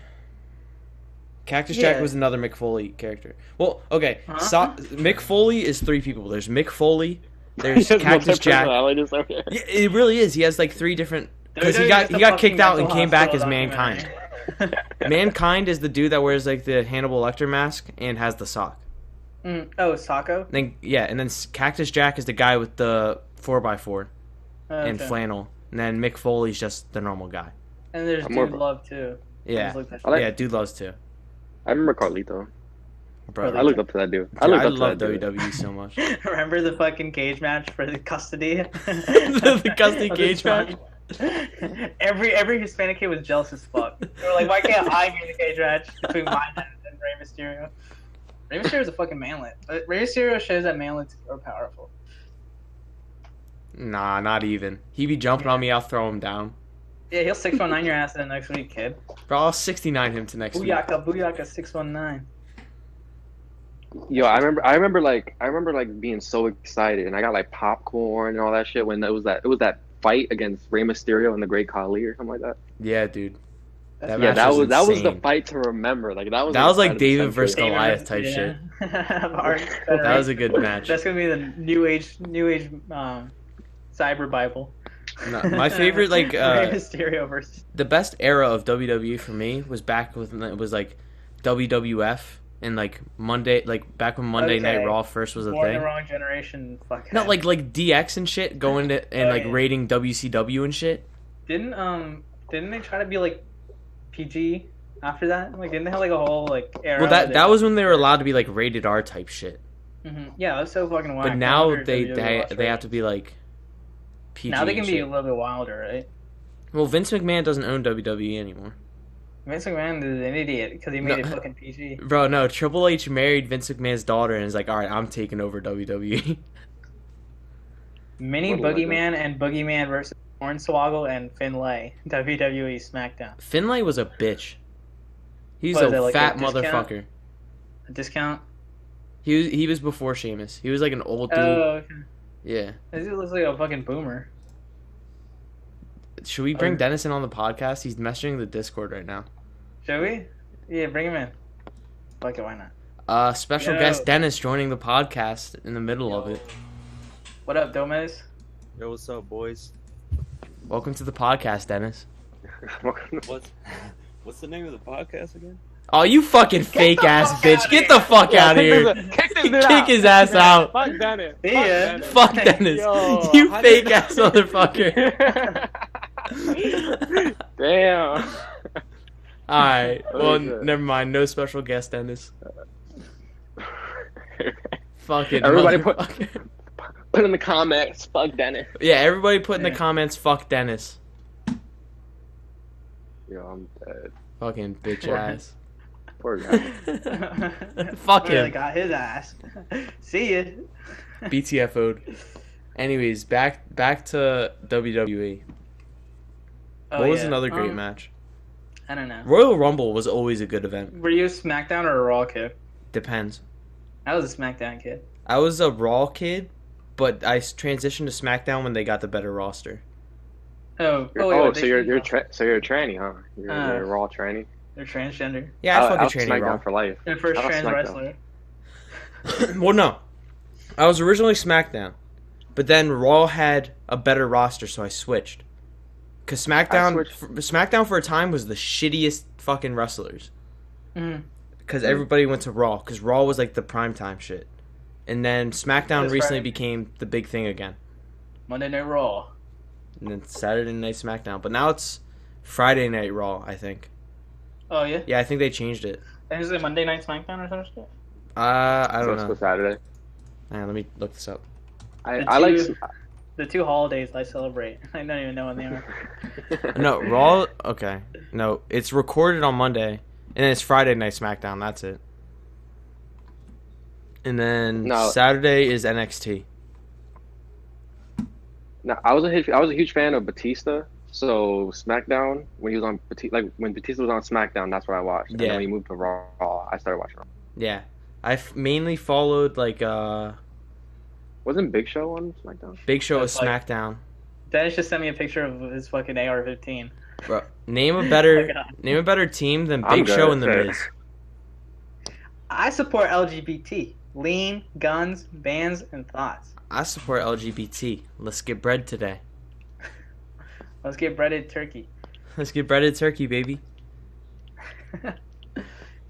A: Cactus
C: Yeah.
A: Jack was another Mick Foley character. Well, okay,
C: Huh?
A: Mick Foley is three people. There's Mick Foley, there's Cactus Jack. Yeah, it really is. He has like three different. Because he got kicked out and came back as Mankind. Mankind is the dude that wears like the Hannibal Lecter mask and has the sock.
C: Oh, Socko?
A: Then and then Cactus Jack is the guy with the 4x4 and
C: Okay.
A: flannel. And then Mick Foley's just the normal guy.
C: And there's
B: I'm more
C: Dude
B: of a-
C: Love, too.
A: Yeah.
C: Just looked at
B: I like-
A: Yeah, dude loves too.
B: I remember Carlito.
A: Bro,
C: Carlito.
B: I looked up to that dude.
A: I
B: looked up
A: love
B: to that dude.
A: WWE so much.
C: Remember the fucking cage match for the custody?
A: The custody
C: Of
A: cage
C: his son? Every Hispanic kid was jealous as fuck. They were like, why can't I be in the cage match between mine and Rey Mysterio? Rey Mysterio's a fucking manlet. Rey Mysterio shows that manlets are powerful.
A: Nah, not even. He be jumping on me, I'll throw him down.
C: Yeah, he'll 619 your ass in the next week, kid.
A: Bro, I'll 69 him to next week.
C: Booyaka 619.
B: Yo, I remember like being so excited, and I got like popcorn and all that shit when it was that fight against Rey Mysterio and the Great Khali or something like that.
A: Yeah, dude. That
B: Yeah,
A: match
B: that was the
A: insane.
B: fight to remember. Like that was
A: like
B: fight of the
A: David
B: century.
A: versus Goliath type shit. That was a good match.
C: That's gonna be the new age cyber Bible.
A: No, my favorite, like,
C: Rey Mysterio versus.
A: The best era of WWE for me was back when it was like WWF and like Monday, like back when Monday
C: Okay.
A: Night Raw first was a
C: Born
A: thing.
C: the wrong generation. Fuck.
A: No, like DX and shit going to and like
C: yeah.
A: rating WCW and shit.
C: Didn't they try to be like PG after that? Like didn't they have like a whole like era?
A: Well, that was when they were allowed to be like rated R type shit.
C: Yeah, that's so fucking wild.
A: But now they have to be like PG.
C: Now they can
A: and
C: be
A: shit.
C: a little bit wilder, right?
A: Well, Vince McMahon doesn't own WWE anymore.
C: Vince McMahon is an idiot because he made it fucking PG.
A: Bro, no, Triple H married Vince McMahon's daughter and is like, all right, I'm taking over WWE.
C: Mini
B: What a
C: Boogeyman and Boogeyman versus Hornswoggle and Finlay, WWE SmackDown.
A: Finlay was a bitch. He's
C: What, is
A: a
C: that like a
A: fat
C: discount?
A: motherfucker.
C: A discount?
A: He was before Sheamus. He was like an old dude.
C: Oh, okay.
A: Yeah.
C: This looks like a fucking boomer.
A: Should we bring Dennis in on the podcast? He's messaging the Discord right now.
C: Shall we? Yeah, bring him in. Fuck it, why not?
A: Special
C: Yo.
A: guest Dennis joining the podcast in the middle of it.
C: What up, Domez?
D: Yo, what's up, boys?
A: Welcome to the podcast, Dennis.
D: What's the name of the podcast again?
A: Oh, you fucking fake ass
C: fuck
A: bitch.
C: outta
A: Get
C: here.
A: the fuck out of here.
B: Kick this dude
A: Kick
B: out.
A: his ass out.
B: Fuck Dennis.
C: See ya.
A: Fuck Dennis.
B: Yo,
A: You
B: how
A: fake
B: did-
A: ass motherfucker.
B: Damn.
A: Alright. Well,
B: Okay.
A: never mind. No special guest, Dennis. Fucking
B: Everybody
A: motherfucker.
B: Put in the comments. Fuck Dennis.
A: Yeah, everybody put in the
C: Yeah.
A: comments, fuck Dennis.
B: Yo, I'm dead.
A: Fucking bitch ass.
B: Poor guy.
A: Fuck
C: Really
A: him.
C: got his ass. See ya.
A: BTFO'd. Anyways, back to WWE.
C: Oh,
A: What was
C: yeah.
A: another great match?
C: I don't know.
A: Royal Rumble was always a good event.
C: Were you a SmackDown or a Raw kid?
A: Depends.
C: I was a SmackDown kid.
A: I was a Raw kid, but I transitioned to SmackDown when they got the better roster.
C: Oh,
B: Oh,
C: wait,
B: so you're a tranny, huh? You're
C: Uh.
B: a raw tranny.
C: They're transgender.
A: Yeah, I
B: I'll
A: fucking tranny Raw.
B: SmackDown for life.
C: Their first
B: I'll
C: trans
B: SmackDown.
C: wrestler.
A: Well, no. I was originally SmackDown, but then Raw had a better roster, so I switched. Because SmackDown for a time was the shittiest fucking wrestlers.
C: Mm.
A: Because everybody went to Raw, because Raw was like the primetime shit. And then SmackDown
C: That's
A: recently
C: right.
A: became the big thing again.
C: Monday Night Raw.
A: And then Saturday Night SmackDown. But now it's Friday Night Raw, I think.
C: Oh yeah.
A: Yeah, I think they changed it.
C: And is it Monday Night SmackDown or some shit?
A: I don't
B: So it's
A: know.
B: for Saturday.
A: Hang on, let me look this up.
B: I like.
C: The two holidays I celebrate. I don't even know when they are.
A: No, Raw. Okay, no, it's recorded on Monday, and then it's Friday Night SmackDown. That's it. And then
B: No.
A: Saturday is NXT.
B: No, I was a huge fan of Batista. So SmackDown when he was on when Batista was on SmackDown, that's what I watched. And
A: Yeah.
B: then when he moved to Raw, I started watching Raw.
A: Yeah, I mainly followed like
B: Wasn't Big Show on SmackDown?
A: Big Show was
C: That's like-
A: SmackDown.
C: Dennis just sent me a picture of his fucking AR-15.
A: Bro, name a
C: Oh my
A: better
C: God.
A: team than
B: I'm
A: Big
B: good,
A: Show and The
B: that's it.
A: Miz.
C: I support LGBT. Lean, guns, bans, and thoughts.
A: I support LGBT. Let's get bread today.
C: Let's get breaded turkey.
A: Let's get breaded turkey, baby.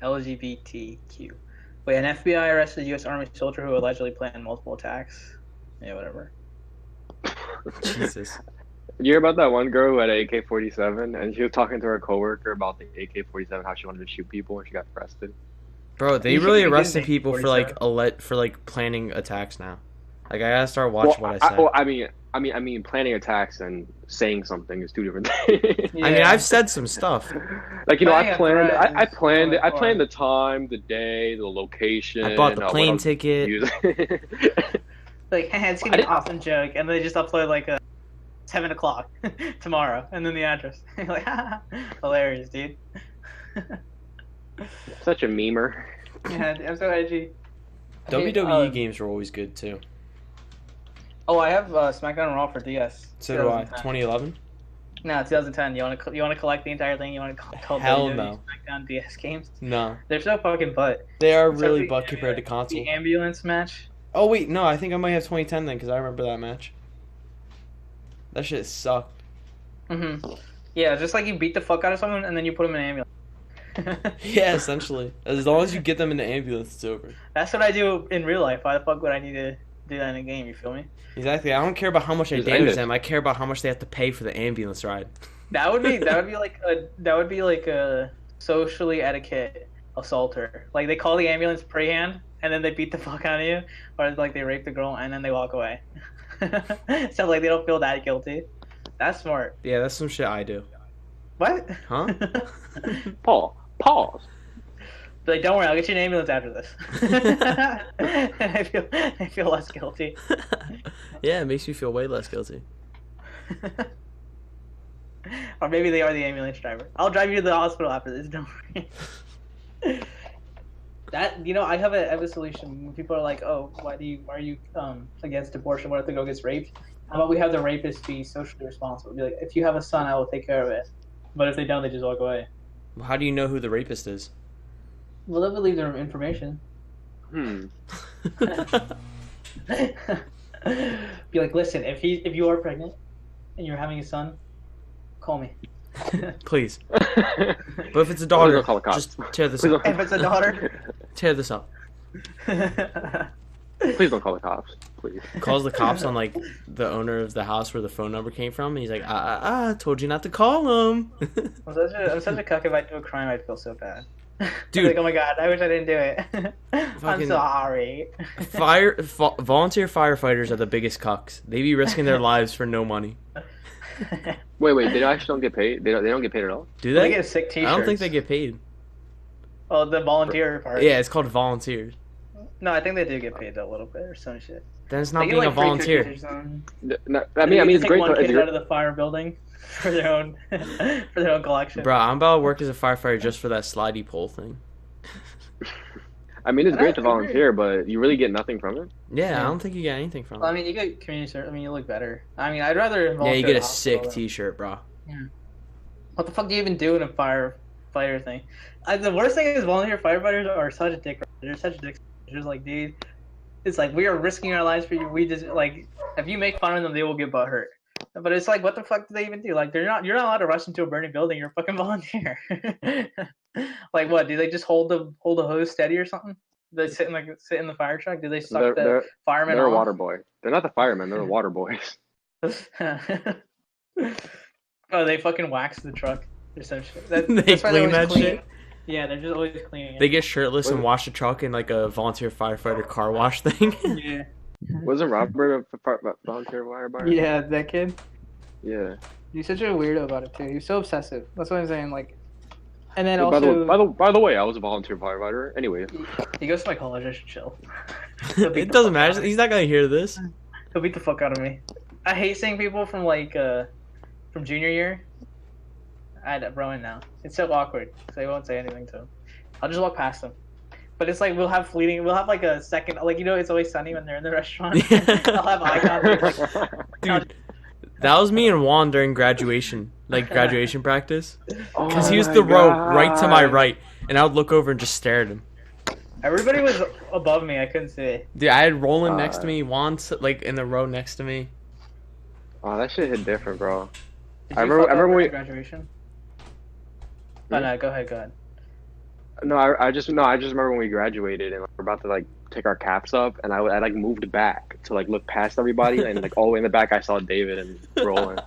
C: LGBTQ. Wait, an FBI arrested U.S. Army soldier who allegedly planned multiple attacks. Yeah, whatever.
A: Jesus.
B: You hear about that one girl who had an AK-47 and she was talking to her coworker about the AK-47, how she wanted to shoot people and she got arrested.
A: Bro, they
C: You should
A: really
C: be
A: arresting
C: getting
A: people for like planning attacks now. Like I gotta start watching what I say.
B: I mean, planning attacks and saying something is two different things.
A: I mean, I've said some stuff.
B: Like I
C: Planning
B: planned,
C: a threat
B: I
C: is
B: planned,
C: going
B: I
C: for
B: planned
C: it.
B: the time, the day, the location.
A: I bought the
B: what
A: plane
B: else
A: ticket.
B: use.
C: Like, hey, it's gonna
B: I
C: be an
B: didn't-
C: awesome joke, and they just upload like a 7 o'clock tomorrow, and then the address. You're like, hilarious, dude.
B: Such a memer.
C: Yeah, I'm so edgy.
A: WWE games were always good too.
C: Oh, I have SmackDown and Raw for DS.
A: So do I.
C: 2010.
A: 2011.
C: No, 2010. You want to collect the entire thing? You want to call
A: Hell
C: WWE
A: no.
C: SmackDown DS games?
A: No,
C: They're so fucking butt.
A: they are
C: Except
A: really
C: the
A: butt compared to
C: ambulance-
A: console.
C: The ambulance match.
A: Oh wait, no, I think I might have 2010 then because I remember that match. That shit sucked.
C: Yeah, just like you beat the fuck out of someone and then you put them in an ambulance.
A: Yeah, essentially. As long as you get them in the ambulance, it's over.
C: That's what I do in real life. Why the fuck would I need to do that in a game? You feel me?
A: Exactly. I don't care about how much I
B: Just
A: damage
B: end it.
A: them. I care about how much they have to pay for the ambulance ride.
C: That would be like a socially etiquette assaulter. Like they call the ambulance pre-hand and then they beat the fuck out of you, or like they rape the girl and then they walk away. So like they don't feel that guilty. That's smart.
A: Yeah, that's some shit I do.
C: What?
A: Huh?
B: Pause.
C: Like, don't worry, I'll get you an ambulance after this. I feel less guilty.
A: Yeah, it makes me feel way less guilty.
C: Or maybe they are the ambulance driver. I'll drive you to the hospital after this. Don't worry. That I have a solution. When people are like, "Oh, why are you against abortion? What if the girl gets raped?" How about we have the rapist be socially responsible? Be like, if you have a son, I will take care of it. But if they don't, they just walk away.
A: How do you know who the rapist is?
C: Well, they'll leave their information.
B: Hmm.
C: Be like, listen, if you are pregnant and you're having a son, call me.
A: Please. But if it's a daughter,
B: don't call the cops.
A: just tear this
B: Please
A: up.
B: don't-
C: If it's a daughter.
A: Tear this up.
B: Please don't call the cops. Please.
A: Calls the cops on like the owner of the house where the phone number came from, and he's like, told you not to call him.
C: I'm such a cuck. If I do a crime, I'd feel so bad.
A: Dude.
C: Like, oh my god, I wish I didn't do it. I'm
A: Fucking-
C: sorry.
A: Volunteer firefighters are the biggest cucks. They be risking their lives for no money.
B: Wait. They actually don't get paid. They don't get paid at all.
A: Do
C: They
A: they?
C: get sick
A: I
C: T-shirts.
A: don't think they get paid.
C: Oh, the volunteer part.
A: Yeah, it's called volunteers.
C: No, I think they do get paid a little bit or some shit.
A: Then it's
C: They
A: not
C: get,
A: being a
C: like, free
A: volunteer.
C: cookies or something.
B: No, I
C: And
B: mean,
C: they
B: it's
C: take
B: great.
C: one
B: It's
C: kid out
B: great.
C: of the fire building for their own collection.
A: Bro, I'm about to work as a firefighter just for that slidey pole thing.
B: I mean, it's
C: And
B: great
C: I
B: to
C: agree.
B: volunteer, but you really get nothing from it.
A: Yeah, I don't think you get anything from
C: Well, I
A: it.
C: mean, you get community service. I mean, you look better. I mean, I'd rather
A: Yeah,
C: volunteer
A: you get
C: at
A: a
C: the hospital
A: sick
C: than-
A: T-shirt, bro.
C: What the fuck do you even do in a fighter thing. The worst thing is volunteer firefighters are such dick. They're such dicks. They're just like, dude, it's like we are risking our lives for you. We just like if you make fun of them, they will get butt hurt. But it's like, what the fuck do they even do? Like, you're not allowed to rush into a burning building. You're a fucking volunteer. Like, what? Do they just hold the hose steady or something? Do they sit in the fire truck? Do they suck the firemen?
B: They're
C: off?
B: a water boy. They're not the firemen. They're the water boys.
C: Oh, they fucking wax the truck. Essentially,
A: They clean that shit.
C: Yeah, they're just always cleaning it.
A: They get shirtless and wash the truck in like a volunteer firefighter car wash thing.
C: Yeah.
B: Wasn't Robert a volunteer firefighter?
C: Yeah, that kid.
B: Yeah.
C: He's such a weirdo about it too. He's so obsessive. That's what I'm saying. Like, and then
B: Yeah,
C: also,
B: by the way, I was a volunteer firefighter. Anyway,
C: he goes to my college. I should chill.
A: It doesn't matter. He's not gonna hear this.
C: He'll beat the fuck out of me. I hate seeing people from from junior year. I bro in now. It's so awkward because I won't say anything to him. I'll just walk past them. But it's like we'll have like a second, like, you know, It's Always Sunny when they're in the restaurant. I'll have eye contact. Like,
A: dude, that was me and Juan during graduation practice. Because he was the row right to my right, and I would look over and just stare at him.
C: Everybody was above me. I couldn't see.
A: Dude, I had Roland next to me, Juan like in the row next to me.
B: Oh, that shit hit different, bro.
C: Did
B: I
C: you
B: remember when we
C: graduation. Oh no, go ahead.
B: No, I just remember when we graduated and we're about to like take our caps up, and I like moved back to like look past everybody, and like all the way in the back I saw David and Roland.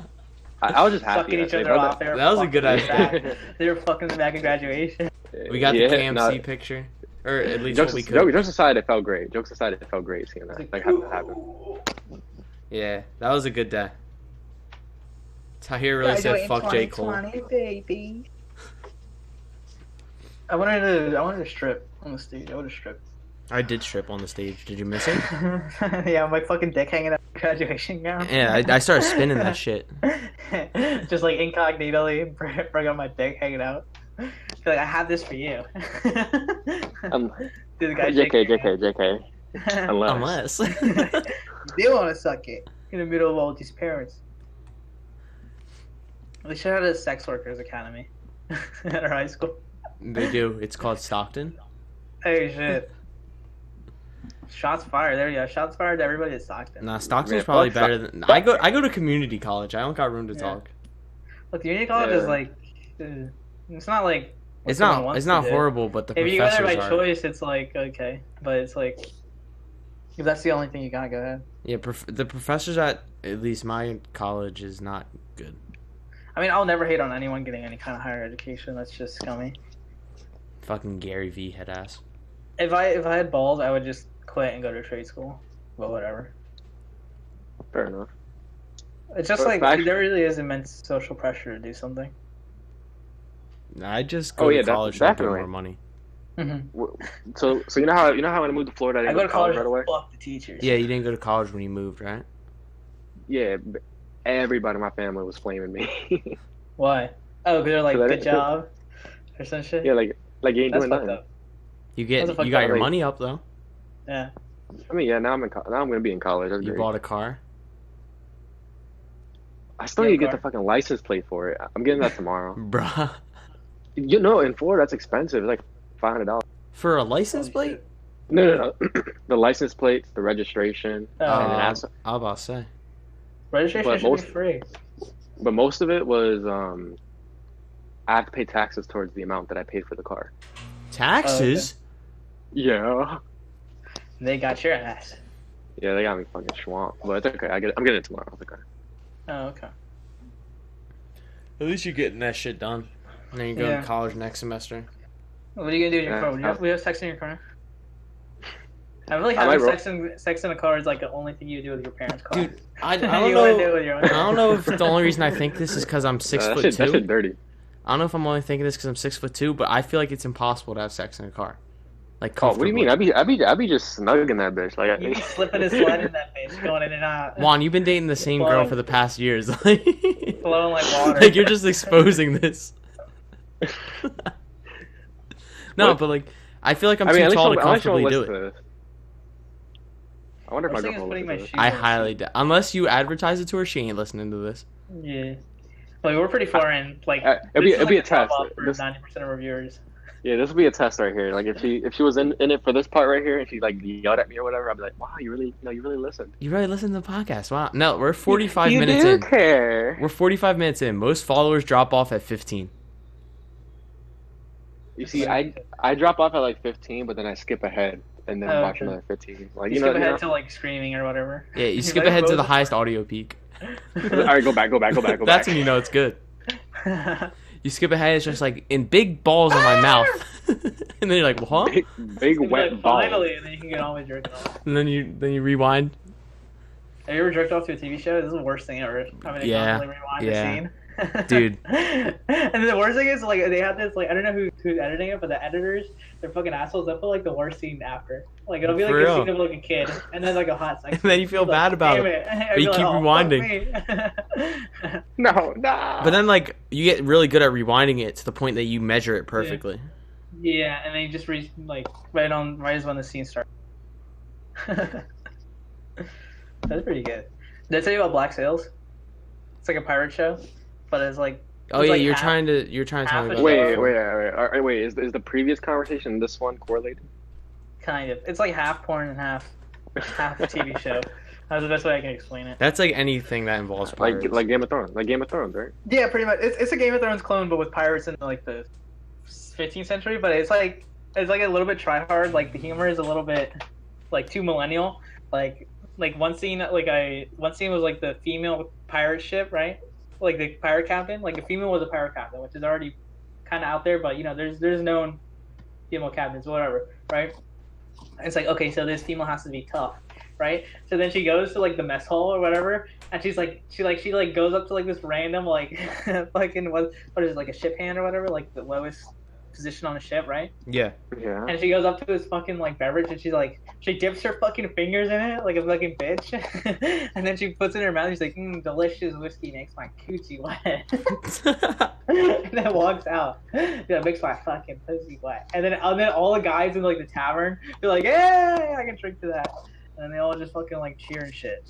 B: I was just happy.
C: Sucking each other off.
A: That was a good idea.
C: They were fucking in the back of graduation.
A: We got the KMC picture, or at least what we could.
B: Jokes aside, it felt great. Jokes aside, it felt great seeing that like having that happen.
A: Yeah, that was a good day. Tahir really said, "Fuck J. Cole."
C: Baby. I wanted to strip on the stage. I would have stripped.
A: I did strip on the stage. Did you miss it?
C: Yeah, my fucking dick hanging out of the graduation gown.
A: Yeah, I started spinning that shit.
C: Just like incognitally bring up my dick hanging out. Feel like I have this for you. Dude, the guy
B: JK.
A: Unless.
C: They want to suck it in the middle of all these parents. We should have had a sex workers academy at our high school.
A: They do. It's called Stockton.
C: Hey, shit. Shots fired. There you go. Shots fired to everybody at Stockton.
A: Nah, Stockton's probably better than... I go to community college. I don't got room to talk.
C: Look, community college is like... It's not like...
A: It's not horrible, but the
C: if
A: professors
C: you go there by
A: are...
C: choice, it's like, okay. But it's like... If that's the only thing you got, go ahead.
A: Yeah, the professors at least my college is not good.
C: I mean, I'll never hate on anyone getting any kind of higher education. That's just scummy.
A: Fucking Gary V head ass.
C: If I had balls, I would just quit and go to trade school. But whatever.
B: Fair enough.
C: It's just like there really is immense social pressure to do something.
A: I just go to college to get more money.
C: Mm-hmm.
B: So you know how when I moved to Florida, I didn't
C: go to college
B: right away.
C: Fuck the teachers.
A: Yeah, you didn't go to college when you moved, right?
B: Yeah, everybody in my family was flaming me.
C: Why? Oh, because they're like, good job, or some shit.
B: Yeah, like you ain't doing nothing.
C: Up.
A: You got your money up though.
C: Yeah.
B: I mean, yeah. Now I'm gonna be in college. That's
A: you
B: great.
A: Bought a car.
B: I still need to get the fucking license plate for it. I'm getting that tomorrow.
A: Bruh.
B: You know, in Florida, that's expensive. It's like $500
A: for a license plate.
B: No. The license plate, the registration.
A: I was about to say.
C: Registration should be free.
B: But most of it was I have to pay taxes towards the amount that I paid for the car.
A: Taxes?
B: Yeah.
C: They got your ass.
B: Yeah, they got me fucking swamped. But it's okay. I'm getting it tomorrow. It's okay.
C: Oh, okay.
A: At least you're getting that shit done. And then you go to college next semester.
C: What are you gonna do in your car? We have sex in your car? I really having sex in a car is like the only thing you do with your parents' car.
A: Dude, I don't know. I don't know if the only reason I think this is because I'm 6'2".
B: That shit dirty.
A: I don't know if I'm only thinking this because I'm 6'2", but I feel like it's impossible to have sex in a car. Like,
B: what do you mean? I'd be just snugging that bitch. Like,
C: you be slipping and sliding in that bitch, going in and out.
A: Juan, you've been dating the same girl for the past years.
C: Flowing like water.
A: Like, you're just exposing this. No, but like, I feel like I'm too tall to comfortably do it.
B: I wonder if my girlfriend will listen to this.
A: I highly doubt. Unless you advertise it to her, she ain't listening to this.
C: Yeah. Like we're pretty far in. Like
B: it'll be a test.
C: For 90% of our viewers.
B: Yeah, this will be a test right here. Like if she was in it for this part right here and she like yelled at me or whatever, I'd be like, wow, you really listened.
A: You really listen to the podcast. Wow. No, we're 45
B: you
A: minutes
B: do
A: in.
B: Care.
A: We're 45 minutes in. Most followers drop off at 15.
B: You see, I drop off at like 15, but then I skip ahead and then watch another 15. Like
C: you skip ahead to like screaming or whatever.
A: Yeah, you skip ahead to the highest audio peak.
B: All right, go back.
A: That's when you know it's good. You skip ahead, it's just like in big balls in my mouth, and then you're like, "Huh?"
B: Big wet
C: like,
B: balls.
C: Finally, and then you can get all the way jerking off.
A: And then you rewind.
C: Have you ever jerked off to a TV show? This is the worst thing ever. Having to constantly rewind the scene.
A: Dude.
C: And then the worst thing is like they have this like I don't know who's editing it, but the editors they're fucking assholes. They put like the worst scene after. Like it'll be like a scene of like a kid, and then like a hot sex.
A: And then you feel bad about it, but you keep rewinding.
B: No.
A: But then like you get really good at rewinding it to the point that you measure it perfectly.
C: Yeah, and then you just like right as when the scene starts. That's pretty good. Did I tell you about Black Sails? It's like a pirate show, but it's like.
A: Oh yeah,
C: like
A: you're trying to tell me about
B: Wait. Wait. Is the previous conversation and this one correlated?
C: Kind of. It's like half porn and half TV show. That's the best way I can explain it.
A: That's like anything that involves pirates.
B: Like Game of Thrones. Like Game of Thrones, right?
C: Yeah, pretty much. It's a Game of Thrones clone, but with pirates in like the 15th century. But it's like a little bit try hard. Like the humor is a little bit like too millennial. Like one scene was like the female pirate ship, right? Like the pirate captain, like a female was a pirate captain, which is already kind of out there, but you know, there's known female captains, whatever, right? And it's like, okay, so this female has to be tough, right? So then she goes to like the mess hall or whatever, and she goes up to like this random like fucking what is it, like a ship hand or whatever, like the lowest position on the ship, right?
A: Yeah.
C: And she goes up to his fucking like beverage and she dips her fucking fingers in it like a fucking bitch, and then she puts it in her mouth. And she's like, delicious whiskey makes my coochie wet, and then walks out. Yeah, makes my fucking pussy wet. And then all the guys in like the tavern, they're like, yeah, I can drink to that, and then they all just fucking like cheer and shit.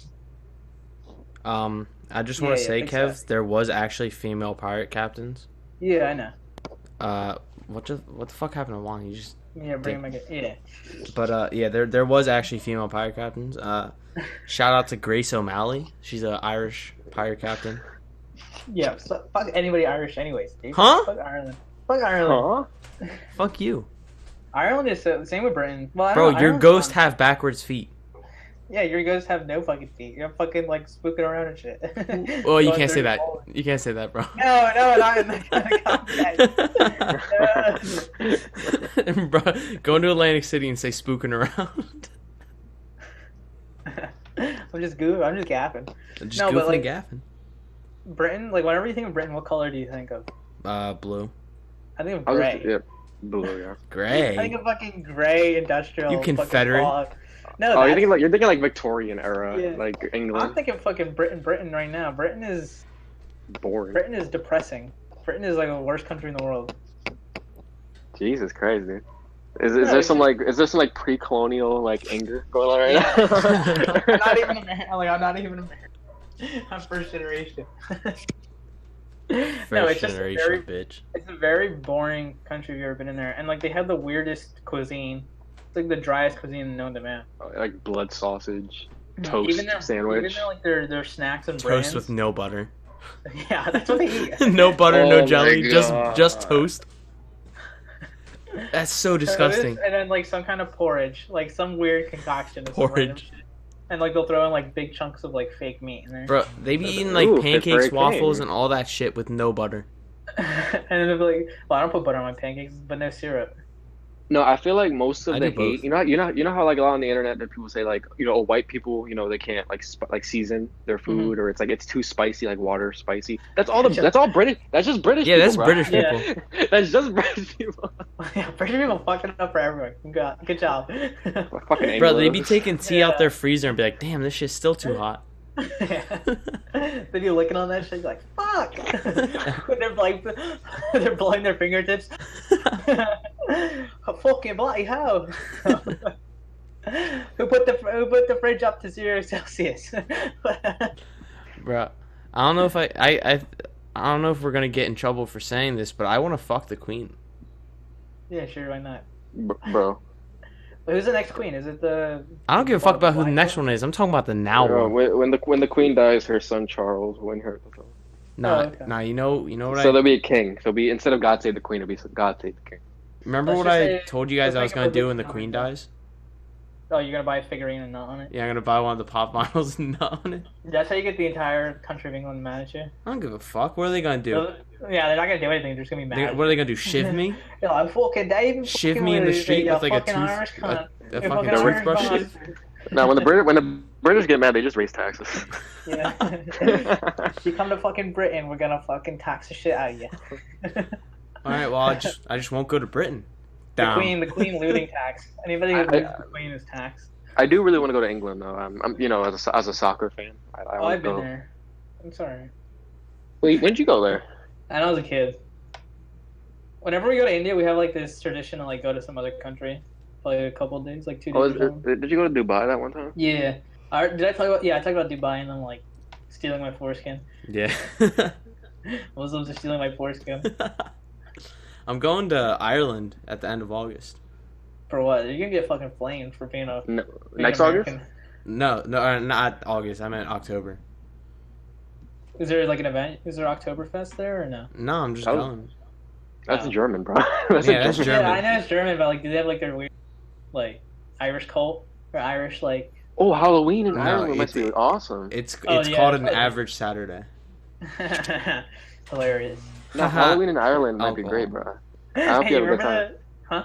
A: I just want to say, Kev, there was actually female pirate captains.
C: Yeah, I know.
A: What the fuck happened to Juan? You just
C: bring him again. Yeah.
A: But there was actually female pirate captains. Shout out to Grace O'Malley. She's an Irish pirate captain.
C: Yeah, so fuck anybody Irish, anyways. Dude.
A: Huh?
C: Fuck Ireland. Fuck Ireland.
B: Huh?
A: Fuck you.
C: Ireland is the same with Britain. Well,
A: bro, your
C: Ireland's
A: ghosts
C: fine.
A: have backwards feet.
C: Yeah, your ghosts have no fucking feet. You're fucking like spooking around and shit.
A: Well, you can't say that. You can't say that, bro.
C: No, not in that context.
A: Bro, go into Atlantic City and say spooking around.
C: I'm just gapping.
A: Just
C: No,
A: goofing
C: but, like,
A: and gaffing.
C: Britain, like whenever you think of Britain, what color do you think of?
A: Blue.
C: I think of gray.
B: Yeah, blue. Yeah.
A: Gray.
C: I think of fucking gray industrial.
A: You Confederate.
C: No,
B: Oh, you're thinking like Victorian era,
C: Yeah.
B: like England.
C: I'm thinking fucking Britain right now. Britain is
B: Boring.
C: depressing. Britain is like the worst country in the world.
B: Jesus Christ, dude. Is there some pre-colonial like anger going on right now?
C: I'm not even American. I'm not even American. I'm first generation.
A: First generation, bitch.
C: It's a very boring country if you've ever been in there, and like they have the weirdest cuisine. It's like the driest cuisine known to man.
B: Like blood sausage, toast sandwich.
C: Even like their snacks and
A: Toast
C: brands.
A: with no butter.
C: Yeah, that's what they eat.
A: No butter,
B: Oh
A: no
B: my
A: jelly,
B: God.
A: just toast. That's so disgusting.
C: And then like some kind of porridge, like some weird concoction. Of some random
A: Porridge.
C: shit. And like they'll throw in like big chunks of like fake meat in there.
A: Bro, they be eating like
B: Ooh,
A: pancakes,
B: Pittsburgh
A: waffles,
B: King.
A: and all that shit with no butter.
C: And then they'll be like, well, I don't put butter on my pancakes, but no syrup.
B: No, I feel like most of
A: I
B: the
A: do both.
B: hate. You know how like a lot on the internet that people say like white people they can't like season their food or it's like it's too spicy like water spicy. That's all British. That's just British.
A: Yeah, that's
B: people,
A: British
B: bro.
C: Yeah.
A: people.
B: That's just British people.
C: Yeah, British people fucking up for everyone. Good job.
B: Fucking
A: Bro, they
B: Anglo.
A: be taking tea out their freezer and be like, damn, this shit's still too hot.
C: They be looking on that shit like, fuck. They're blowing their fingertips. Fucking bloody hell. Who put the fridge up to 0 Celsius?
A: Bro, I don't know if I I don't know if we're gonna get in trouble for saying this, but I want to fuck the queen.
C: Yeah, sure, why not?
B: Bro.
C: But who's the next queen? Is it the?
A: I don't give a fuck about who the next one is. I'm talking about the now one.
B: When the queen dies, her son Charles will win her.
A: Nah,
C: Oh, okay.
A: nah. You know what
B: So there'll be a king. So be instead of God Save the Queen, it'll be God Save the King.
A: Remember
C: Let's
A: what
C: just
A: I
C: say-
A: told you guys I was
C: let's
A: gonna
C: make a
A: do when the
C: prediction
A: queen
C: on it.
A: dies?
C: Oh, you're gonna buy a figurine and not on it?
A: Yeah, I'm gonna buy one of the pop models and not on it.
C: That's how you get the entire country of England mad at you.
A: I don't give a fuck. What are they gonna do?
C: Yeah, they're not gonna do anything. They're just gonna be mad.
A: What are they gonna do? Shiv me?
C: Yo, I'm fucking Dave.
A: Shiv me in the street with like a
C: Irish
A: tooth,
C: cunt.
A: a
C: You're
A: fucking
C: Irish
A: toothbrush?
C: cunt.
B: Now, when the British get mad, they just raise taxes.
C: Yeah. You come to fucking Britain, we're gonna fucking tax the shit out of you.
A: All right. Well, I just won't go to Britain.
C: The
A: Down.
C: queen looting tax. Anybody who loses the queen is taxed.
B: I do really want to go to England though. I'm as a soccer fan. I
C: Oh,
B: want
C: I've
B: to
C: been
B: go.
C: there. I'm sorry.
B: Wait, when'd you go there?
C: I was a kid. Whenever we go to India, we have like this tradition to like go to some other country for like a couple of days, like 2 days.
B: Oh,
C: or something.
B: did you go to Dubai that one time?
C: Yeah. Did I talk about? Yeah, I talked about Dubai and them like stealing my foreskin.
A: Yeah.
C: Muslims are stealing my foreskin.
A: I'm going to Ireland at the end of August.
C: For what? You're gonna get fucking flamed for being a
B: No,
C: being
B: next
C: American.
B: August?
A: No, not August. I meant October.
C: Is there like an event? Is there Oktoberfest there or no?
A: No, I'm just
B: That was-
A: going.
B: That's
C: Oh.
B: German, bro. That's
A: Yeah, that's German.
C: Yeah, I know it's German, but like, do they have like their weird, like, Irish cult or Irish like?
B: Oh, Halloween in
A: No,
B: Ireland must be awesome.
A: It's
C: Oh,
A: it's
C: yeah,
A: called
C: it's
A: an
C: like-
A: average Saturday.
C: Hilarious.
B: No, Halloween in Ireland might be
A: Alcohol.
B: great, bro. I hope
C: Hey,
B: you have a good
C: remember
B: time.
C: that? Huh?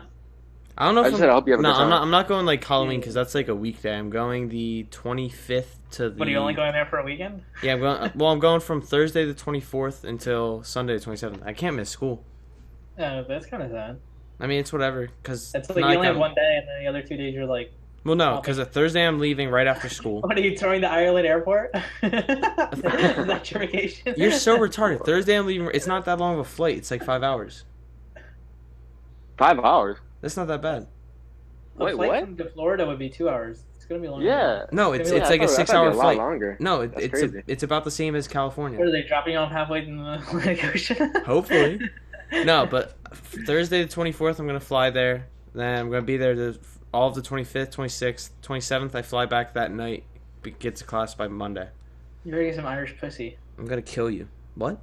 A: I don't know
B: I
A: if
B: just said I hope you have a
A: no,
B: good time.
A: I'm not going like Halloween because that's like a weekday. I'm going the 25th to the.
C: But are you only going there for a weekend?
A: Yeah, I'm going. Well, I'm going from Thursday the 24th until Sunday the 27th. I can't miss school.
C: That's kind of sad.
A: I mean, it's whatever because
C: It's like you only have one day, and then the other 2 days you're like,
A: Well, no, because a Thursday I'm leaving right after school.
C: what are you touring the Ireland airport? Is that your vacation?
A: You're so retarded. Thursday I'm leaving. It's not that long of a flight. It's like 5 hours.
B: 5 hours?
A: That's not that bad.
C: A
B: Wait,
C: flight
B: what?
C: from to Florida would be 2 hours. It's gonna be longer.
B: Yeah.
A: No, it's
C: Yeah,
A: it's
C: I
A: like a
B: thought- I thought it'd
A: 6 hour
B: be a lot
A: flight.
B: longer.
A: No,
B: That's
A: it's
B: crazy.
A: it's about the same as
C: What
A: California.
C: are they dropping you off halfway in the Atlantic Ocean?
A: Hopefully. No, but Thursday the 24th I'm gonna fly there. Then I'm gonna be there all of the 25th, 26th, 27th. I fly back that night. Get to class by Monday.
C: You're gonna get some Irish pussy.
A: I'm gonna kill you. What?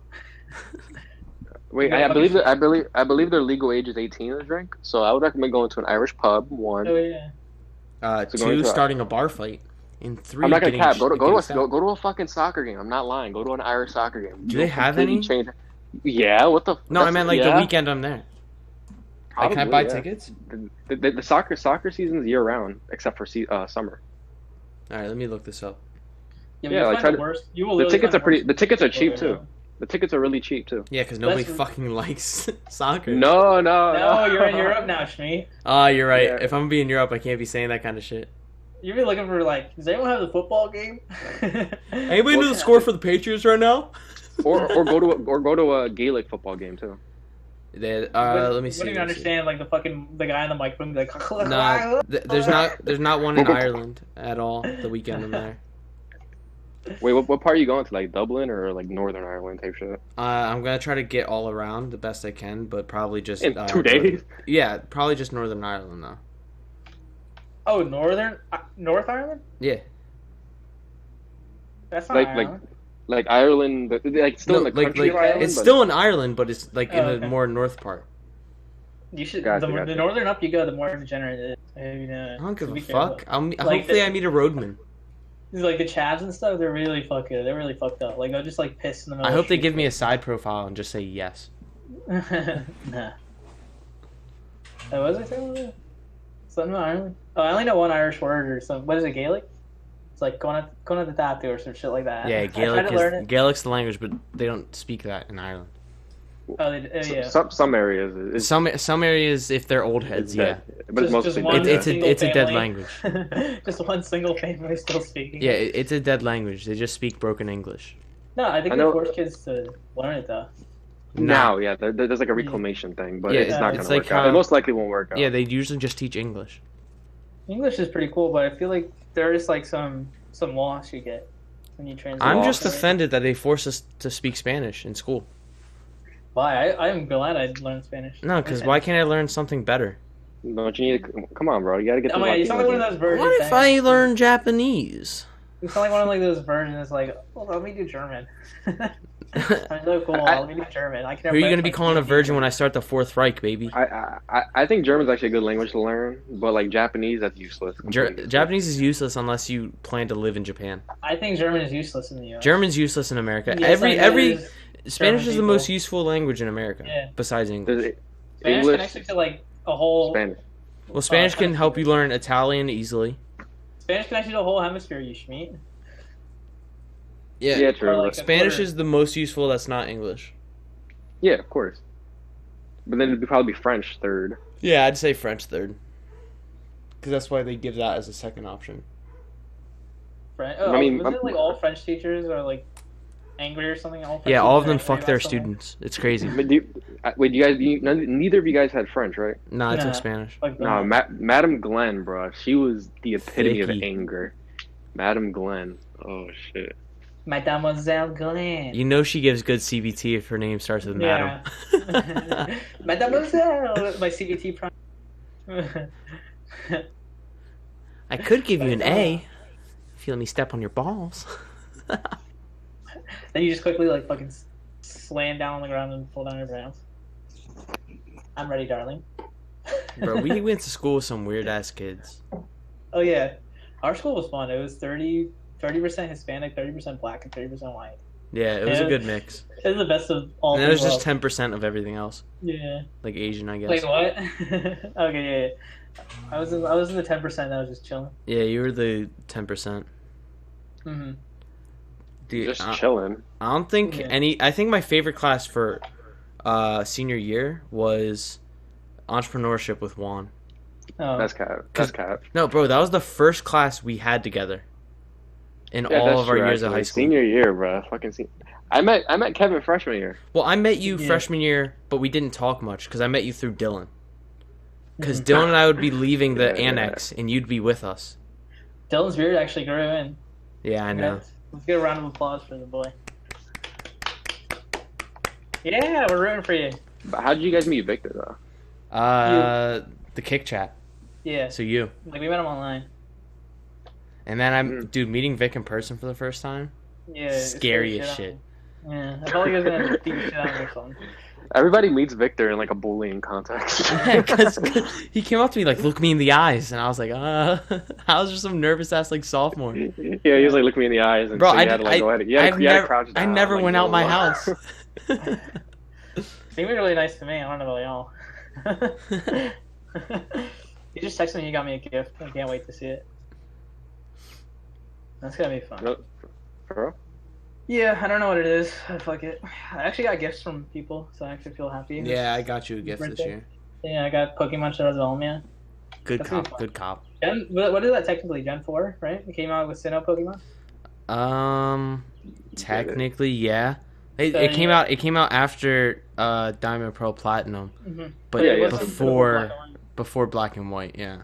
B: Wait,
C: Yeah,
B: I believe their legal age is 18 to drink. So I would recommend going to an Irish pub. One.
C: Oh yeah.
B: So going
A: Two,
B: to a-
A: starting a bar fight. And three,
B: I'm not gonna
A: getting
B: cap. Go
A: getting stabbed.
B: to a fucking soccer game. I'm not lying. Go to an Irish soccer game.
A: Do they
B: You'll
A: have
B: completely
A: any?
B: Change. Yeah. What the?
A: No, I
B: that's-
A: meant like
B: yeah,
A: the weekend I'm there. Like, can I
B: probably,
A: buy
B: yeah.
A: tickets?
B: The soccer season's year round except for summer.
A: All right, let me look this up.
C: Yeah,
B: Yeah,
C: you'll
B: like,
C: find
B: try
C: the
B: to-
C: worst. You will
B: The
C: literally
B: tickets
C: find
B: are pretty.
C: worst
B: The tickets are
C: people
B: cheap
C: there
B: too. The tickets are really cheap too.
A: Yeah, because nobody
C: That's-
A: fucking likes soccer.
B: No.
C: No, you're in Europe now, Shmi.
A: Ah, you're right.
B: Yeah.
A: If I'm gonna be in Europe, I can't be saying that kind of shit.
C: You'd be looking for like, does anyone have the football game?
A: Anybody know the score for the Patriots right now?
B: or go to a Gaelic football game too.
A: Let me see.
C: Wouldn't even understand like the guy on the microphone be like.
A: Nah, there's not one in Ireland at all. The weekend I'm there.
B: Wait, what part are you going to? Like Dublin or like Northern Ireland type shit?
A: I'm gonna try to get all around the best I can, but probably just
B: In 2 days?
A: Yeah, probably just Northern Ireland though.
C: Oh, North Ireland?
A: Yeah,
C: That's not
B: Like
C: Ireland.
B: like Ireland, like still in the country of Ireland.
A: it's
B: but-
A: still in Ireland, but it's like in
C: Oh,
A: the
C: okay.
A: more north part.
C: You should.
B: Gotcha,
C: the
B: gotcha.
C: northern up you go, the more degenerate it is. You know,
A: I don't give
C: so
A: a
C: be careful.
A: fuck.
C: Like
A: Hopefully,
C: the-
A: I meet a roadman.
C: Like the Chavs and stuff, they're really fucking. They're really fucked up. Like they'll just like piss in the middle.
A: I
C: of
A: hope they
C: the
A: give me a side profile and just say yes.
C: street. Nah. Oh, what was I saying? Something about Ireland. Oh, I only know one Irish word or something. What is it? Gaelic? It's like going to the tattoo or some shit like that.
A: Yeah,
C: I tried to learn it.
A: Gaelic's the language, but they don't speak that in Ireland.
C: Oh, yeah.
B: Some areas. It's,
A: Some areas, if they're old heads,
B: it's
A: yeah.
B: dead. But it's mostly
C: one
B: dead.
A: It's a dead
C: family.
A: language.
C: Just one single family still speaking.
A: Yeah, it's a dead language. They just speak broken English.
C: No, I think
B: I
C: they
B: know-
C: force kids to learn it though.
B: Now, yeah, there's like a reclamation thing, but
A: Yeah,
B: it's not
C: it's
B: gonna
A: like
B: work out.
A: how-
B: It most likely won't work out.
A: Yeah, they usually just teach English.
C: English is pretty cool, but I feel like there is like some loss you get when you translate.
A: I'm
B: Well,
A: just
C: it.
A: offended that they force us to speak Spanish in school.
C: Why? I'm glad I learned Spanish.
A: No, because why can't I learn something better?
B: Don't you need to? Come on, bro. You gotta get.
C: Oh my god, you sound like one of those virgins.
A: What if I learn Japanese?
C: You sound like one of like those virgins. Like, oh, let me do German. I'm so cool. Let me do German.
A: Who are you gonna be calling a virgin when I start the Fourth Reich, baby?
B: I think German's actually a good language to learn, but like Japanese, that's useless.
A: Japanese is useless unless you plan to live in Japan.
C: I think German is useless in the U.S.
A: German's useless in America.
C: Yes,
A: Spanish is the
C: people.
A: most useful language in America, besides English.
C: Spanish
B: English,
C: connects you to like a whole.
B: Spanish.
A: Well, Spanish can help you learn Italian easily.
C: Spanish connects you to the whole hemisphere, you schmeat.
B: Yeah, true.
C: Like
A: Spanish is the most useful. That's not English.
B: Yeah, of course. But then it'd probably be French third.
A: Yeah, I'd say French third. Because that's why they give that as a second option.
C: I mean, wasn't it like all French teachers are like angry or something? All
A: of them fuck their students. It's crazy.
B: But neither of you guys had French, right?
A: No, I took Spanish.
B: No, Madam Glenn, bro. She was the epitome of
A: Icky.
B: anger. Madam Glenn. Oh, shit.
C: Mademoiselle Glenn.
A: You know she gives good CBT if her name starts with Madam.
C: Mademoiselle! My CBT prime.
A: I could give you an A if you let me step on your balls.
C: Then you just quickly like fucking slam down on the ground and pull down your pants. I'm ready, darling.
A: Bro, we went to school with some weird ass kids.
C: Oh yeah, our school was fun. It was 30% Hispanic, 30% Black, and 30% white.
A: Yeah, it was a good mix.
C: It was the best of all.
A: And it was just 10% of everything else.
C: Yeah.
A: Like Asian, I guess.
C: Wait, what? Okay, yeah. I was in the 10% that was just chilling.
A: Yeah, you were the 10%.
C: Mm-hmm.
A: Dude,
B: Just chilling.
A: I don't think I think my favorite class for senior year was entrepreneurship with Juan.
C: Oh.
B: That's cap.
A: No, bro, that was the first class we had together in all of our years of high school.
B: Senior year, bro. Fucking senior. I met Kevin freshman year.
A: Well, I met you freshman year, but we didn't talk much because I met you through Dylan. Because Dylan and I would be leaving the annex, and you'd be with us.
C: Dylan's beard actually grew in.
A: Yeah, I know.
C: Let's get a round of applause for the boy. Yeah, we're rooting for you.
B: But how did you guys meet Victor, though?
A: The kick chat.
C: Yeah.
A: So you.
C: Like, we met him online.
A: And then dude, meeting Vic in person for the first time.
C: Yeah.
A: Scary as shit.
C: Yeah, I felt like he was gonna beat the shit out of me or something.
B: Everybody meets Victor in like a bullying context.
A: Because he came up to me like, look me in the eyes, and I was like, I was just some nervous ass like sophomore.
B: Yeah, he was like, look me in the eyes, and
A: bro,
B: so you had to like go ahead. You had to crouch down.
A: I never went out my house.
C: He was really nice to me. I don't know about y'all. You just texted me. You got me a gift. I can't wait to see it. That's gonna be fun.
B: For real?
C: Yeah, I don't know what it is. Fuck it. I actually got gifts from people, so I actually feel happy.
A: Yeah, I got you a gift this year.
C: Yeah, I got Pokemon Shadow Zolomia.
A: Good cop, good cop.
C: What is that technically? Gen 4, right? It came out with Sinnoh Pokemon?
A: Technically, yeah. It came out after Diamond Pearl Platinum.
C: Mm-hmm.
A: But before Black and White, yeah.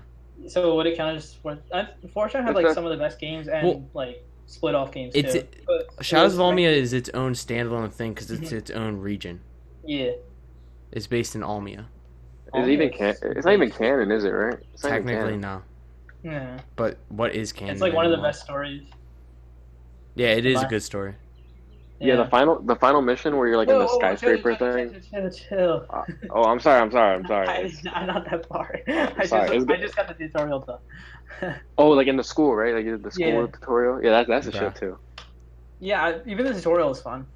C: So would it count as Fortune had like some of the best games and like split off games too.
A: Shadows of Almia is its own standalone thing because it's its own region.
C: Yeah.
A: It's based in Almia.
B: It's not even canon, is it? Right?
A: Technically, no.
C: Yeah.
A: But what is canon?
C: It's like one of the best stories.
A: Yeah, it is a good story.
B: Yeah, the final mission where you're like in the skyscraper thing.
C: Chill.
B: Oh, I'm sorry.
C: I'm not that far. I just got the tutorial done.
B: Oh, like in the school, right? Like the school tutorial. Yeah, that's a shit too.
C: Yeah, even the tutorial is fun.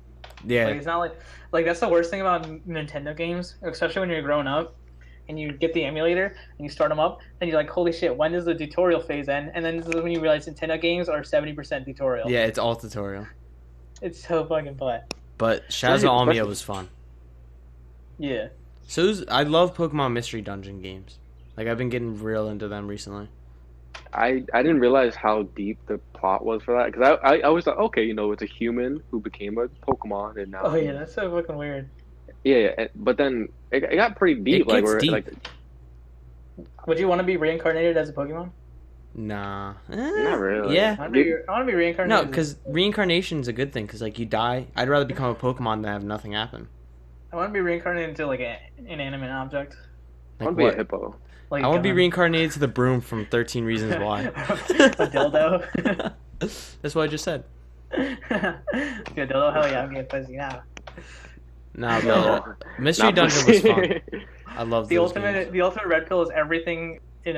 A: Yeah.
C: Like it's not like that's the worst thing about Nintendo games, especially when you're growing up. And you get the emulator and you start them up, and you're like, "Holy shit! When does the tutorial phase end?" And then this is when you realize Nintendo games are 70% tutorial.
A: Yeah, it's all tutorial.
C: It's so fucking fun.
A: But Shadows of Almia was fun.
C: Yeah.
A: So I love Pokemon Mystery Dungeon games. Like I've been getting real into them recently.
B: I didn't realize how deep the plot was for that because I always thought, okay, it's a human who became a Pokemon and now.
C: Oh yeah, that's so fucking weird.
B: Yeah, but then it got pretty deep.
A: It gets deep.
C: Would you want to be reincarnated as a Pokemon?
A: Nah.
B: Not really.
A: Yeah.
C: I want to be reincarnated.
A: No, because reincarnation is a good thing. Because like you die, I'd rather become a Pokemon than have nothing happen.
C: I want to be reincarnated into like an inanimate object.
B: I
A: Like
B: want to be a
A: what?
B: hippo.
C: Like
A: I want to be reincarnated to the broom from 13 Reasons Why.
C: a dildo.
A: That's what I just said.
C: Be a dildo? Hell yeah, I'm getting fuzzy now.
A: Nah,
B: No.
A: but Mystery
B: Not
A: Dungeon was
B: pussy.
A: fun. I love
C: The
A: those
C: ultimate,
A: games.
C: the ultimate red pill is everything in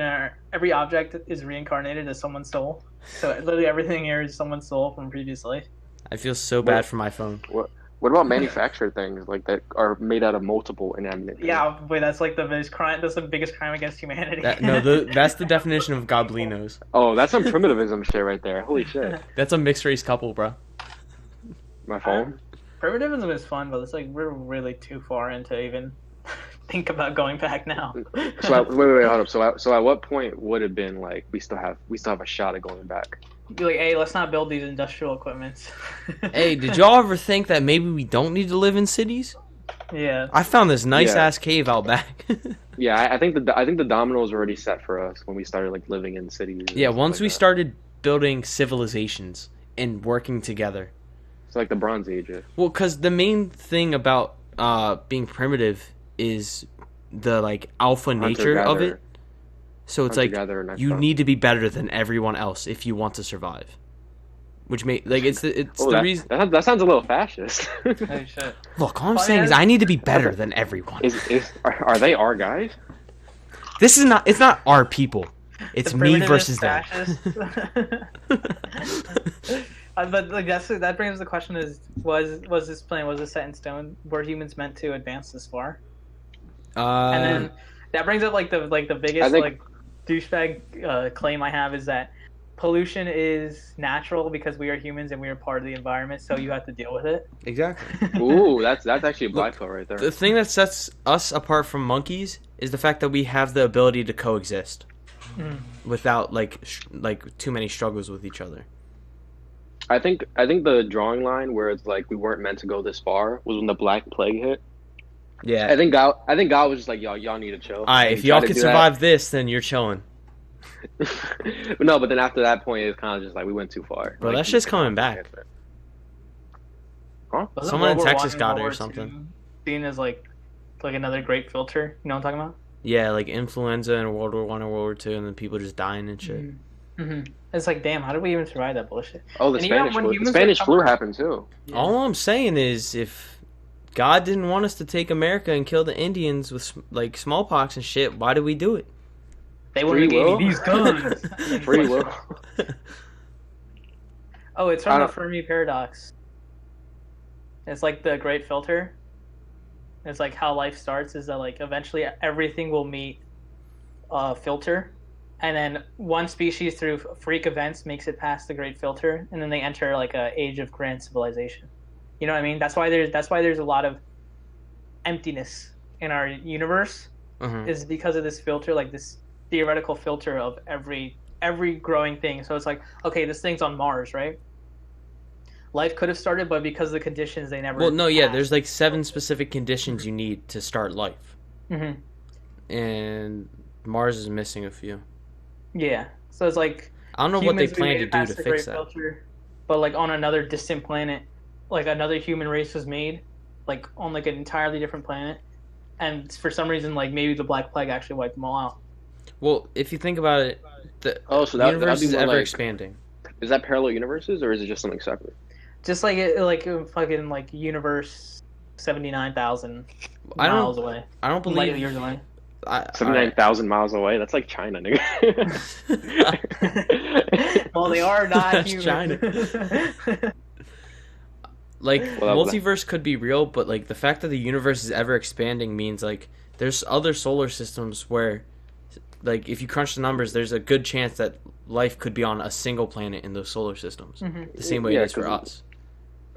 C: every object is reincarnated as someone's soul. So literally everything here is someone's soul from previous life.
A: I feel so bad for my phone.
B: What about manufactured things like that are made out of multiple inanimate things?
C: Yeah, boy, that's like the biggest crime. That's the biggest crime against humanity.
A: That's the definition of goblinos.
B: Oh, that's some primitivism shit right there. Holy shit.
A: That's a mixed race couple, bro.
B: My phone?
C: Primitivism is fun, but it's like we're really too far into even think about going back now.
B: So wait, hold up. So at what point would it have been like we still have a shot at going back?
C: Be like, hey, let's not build these industrial equipments.
A: Hey, did y'all ever think that maybe we don't need to live in cities?
C: Yeah.
A: I found this nice
B: Yeah.
A: ass cave out back.
B: Yeah, I think the dominoes were already set for us when we started like living in cities. and
A: Yeah,
B: stuff
A: once
B: like
A: we
B: that.
A: started building civilizations and working together.
B: It's like the Bronze Age.
A: Well, because the main thing about being primitive is the like alpha nature of it. So it's like
B: Hunter-gatherer, next
A: you
B: time.
A: need to be better than everyone else if you want to survive. Which it's the reason.
B: That sounds a little fascist.
C: Holy shit.
A: Look, all I'm
C: Oh,
A: saying
C: yeah.
A: is I need to be better than everyone.
B: Are they our guys?
A: This is not. It's not our people. It's
C: The
A: me
C: primitivist
A: versus them.
C: fascists. But like that brings up the question: was this plan, was this set in stone? Were humans meant to advance this far? And then that brings up like the biggest
B: I think-
C: like douchebag claim I have is that pollution is natural because we are humans and we are part of the environment, so you have to deal with it.
A: exactly.
B: Ooh, that's actually a black
A: Look,
B: pill right there.
A: The thing that sets us apart from monkeys is the fact that we have the ability to coexist without like too many struggles with each other.
B: I think the drawing line where it's like we weren't meant to go this far was when the Black Plague hit.
A: Yeah.
B: I think God was just like, y'all need to chill.
A: All right,
B: And
A: if
B: he
A: y'all
B: tried to
A: can
B: do
A: survive this, then you're chilling.
B: that. No, but then after that point, it's kind of just like we went too far.
A: Bro,
B: Like,
A: that shit's coming back.
B: Huh?
C: Wasn't
A: Someone in
C: World War
A: Texas
C: I and
A: got it
C: World
A: or
C: War
A: something.
C: II seen as like another great filter? You know what I'm talking about?
A: Yeah, like influenza in World War One or World War Two, and then people just dying and shit.
C: Mm-hmm. It's like, damn, how did we even survive that bullshit?
B: Oh, the
C: And even
B: Spanish
C: when
B: flu. The
C: humans
B: Spanish
C: were
B: flu
C: coming-
B: happened too.
C: Yeah.
A: All I'm saying is, if God didn't want us to take America and kill the Indians with like smallpox and shit, why did we do it?
C: They wouldn't
B: Free
C: have
B: will?
C: gave me these guns.
B: Free will.
C: Oh, it's
B: I
C: from the
B: don't-
C: Fermi paradox. It's like the great filter. It's like how life starts is that like eventually everything will meet a filter, and then one species through freak events makes it past the great filter, and then they enter like a age of grand civilization. You know what I mean? That's why there's a lot of emptiness in our universe,
A: Mhm.
C: is because of this filter, like this theoretical filter of every growing thing. So it's like, okay, this thing's on Mars, right? Life could have started, but because of the conditions, they never.
A: Well, no, yeah,
C: passed.
A: there's like 7 specific conditions you need to start life,
C: Mhm.
A: and Mars is missing a few.
C: Yeah. So it's like
A: I don't know what they
C: humans, we
A: plan
C: made
A: to
C: it
A: do
C: past
A: to
C: the
A: fix
C: great
A: that.
C: filter, but like on another distant planet, like another human race was made, like on like an entirely different planet, and for some reason, like maybe the Black Plague actually wiped them all out.
A: Well, if you think about it, the
B: Oh, so that
A: universe
B: that'd
A: is
B: be more
A: ever
B: like,
A: expanding.
B: is that parallel universes or is it just something separate?
C: Just like fucking like universe 79,000
A: I don't-
C: miles away,
A: I don't
C: light
A: believe.
C: years away.
B: 79,000 miles away. That's like China, nigga.
C: Well, they are not
A: That's
C: human.
A: Like
B: Well,
A: multiverse could be real, but like the fact that the universe is ever expanding means like there's other solar systems where, like if you crunch the numbers, there's a good chance that life could be on a single planet in those solar systems,
C: Mhm.
A: the same way
B: Yeah,
A: it is for
B: 'cause-
A: us.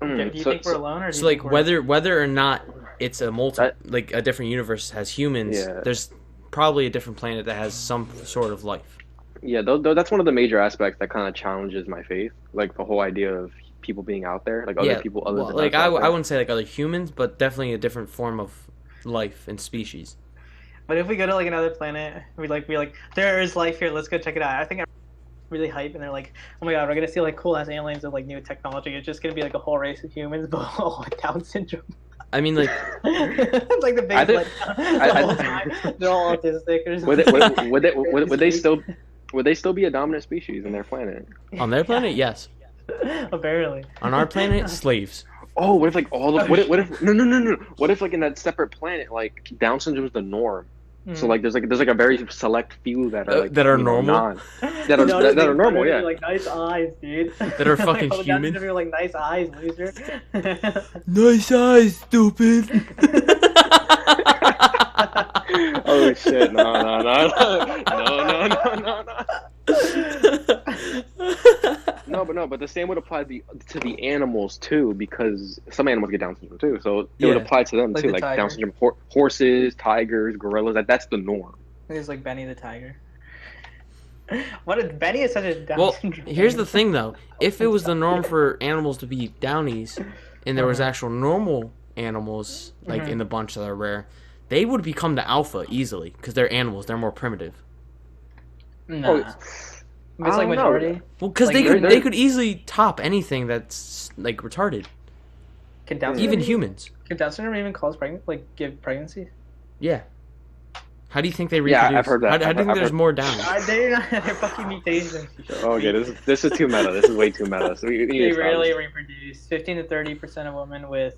C: Do you
B: So-
C: think we're alone, or do
A: So
C: you
A: like
C: think we're...
A: whether or not it's a
B: That-
A: like a different universe has humans,
B: Yeah.
A: there's probably a different planet that has some sort of life.
B: Yeah, though that's one of the major aspects that kind of challenges my faith, like the whole idea of people being out there, like other people other
A: well,
B: than
A: like
B: us out
A: I
B: there.
A: wouldn't say like other humans, but definitely a different form of life and species.
C: But if we go to like another planet, we like there is life here. Let's go check it out. I think I'm really hype, and they're like, oh my god, we're gonna see like cool ass aliens with like new technology. It's just gonna be like a whole race of humans, but all with Down syndrome.
A: I mean, like,
C: It's like the big.
B: I think-
C: the whole time. They're all autistic. Or
B: would they still be a dominant species in their planet?
A: on their planet, yes.
C: Apparently.
A: On our planet, slaves.
B: Oh, what if like all of what if no. What if like in that separate planet like Down syndrome is the norm? So like there's a very select few that are like
A: that are
B: you know,
A: normal.
B: that are normal, yeah.
C: Like nice eyes, dude.
A: That are fucking
C: like,
A: human.
C: You're like nice eyes, loser.
A: Nice eyes, stupid.
B: Oh shit! No. No, but the same would apply to the animals too, because some animals get Down syndrome too. So it would apply to them
C: Like
B: too,
C: the
B: like
C: tiger.
B: Down syndrome horses, tigers, gorillas. That's the norm.
C: It's like Benny the tiger. Benny is such a Down
A: Well,
C: syndrome.
A: here's the thing though. If it was the norm for animals to be Downies, and there was actual normal animals like in the bunch that are rare, they would become the alpha easily because they're animals. They're more primitive.
C: Nah. It's like majority.
A: Well, because
C: Like,
A: they could easily top anything that's like retarded.
C: Can Down
A: Even
C: syndrome
A: humans.
C: Can Down syndrome even cause give pregnancy?
A: Yeah. How do you think they
B: Yeah,
A: reproduce?
B: I've heard that.
A: How do you think there's more Downies?
C: They're fucking mutations.
B: Okay, this is too meta. This is way too meta. So we need
C: They
B: to stop
C: rarely
B: this.
C: reproduce. 15 to 30% of women with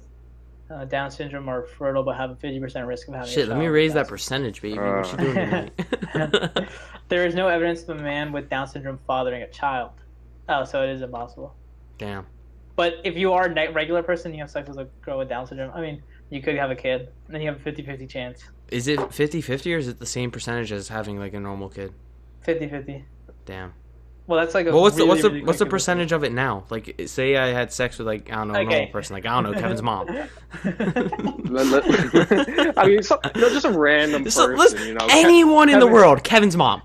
C: Down syndrome are fertile, but have a 50% risk of having.
A: Shit,
C: a
A: let me
C: child.
A: raise that percentage, baby. What you doing tonight?
C: There is no evidence of a man with Down syndrome fathering a child. Oh, so it is impossible.
A: Damn.
C: But if you are a regular person, you have sex with a girl with Down syndrome, I mean, you could have a kid, and then you have a 50-50 chance.
A: Is it 50-50 or is it the same percentage as having like a normal kid?
C: 50-50.
A: Damn.
C: Well, that's like a
A: Well, what's
C: really,
A: the
C: really
A: what's the
C: quick
A: percentage of it now? Like, say I had sex with like I don't know a normal person, like I don't know Kevin's mom.
B: I mean, just a random person.
A: Listen,
B: You know,
A: anyone in the world, Kevin's mom.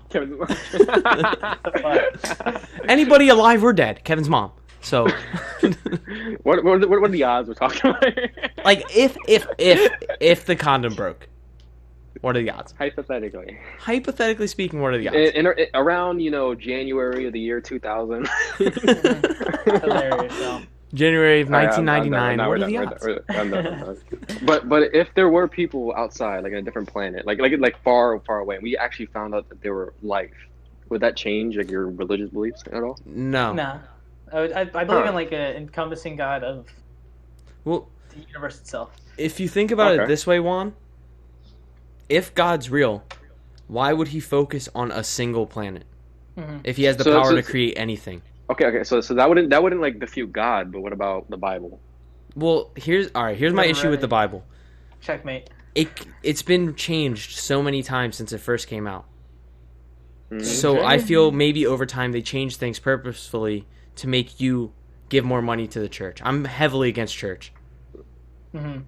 A: Anybody alive or dead, Kevin's mom. So,
B: what are the odds we're talking about?
A: like, if the condom broke, what are the odds?
B: Hypothetically.
A: Hypothetically speaking, what are the odds?
B: Around January of the year 2000.
C: Hilarious, though.
A: January of
B: Alright,
A: 1999.
B: I'm
A: What are
B: done,
A: the
B: we're
A: odds?
B: done. I'm done. But if there were people outside, like in a different planet, like far away, and we actually found out that there were life, would that change like your religious beliefs at all?
A: No.
C: Nah. I believe in like an encompassing God of
A: Well,
C: the universe itself.
A: if you think about it
B: Okay.
A: this way, Juan, if God's real, why would he focus on a single planet
C: Mhm.
A: if he has the
B: So-
A: power
B: so-
A: to create anything?
B: Okay. So that wouldn't like defute God, but what about the Bible?
A: Well, here's my issue with the Bible.
C: Checkmate.
A: It's been changed so many times since it first came out.
B: Mhm.
A: So I feel maybe over time they changed things purposefully to make you give more money to the church. I'm heavily against church.
C: Mm-hmm.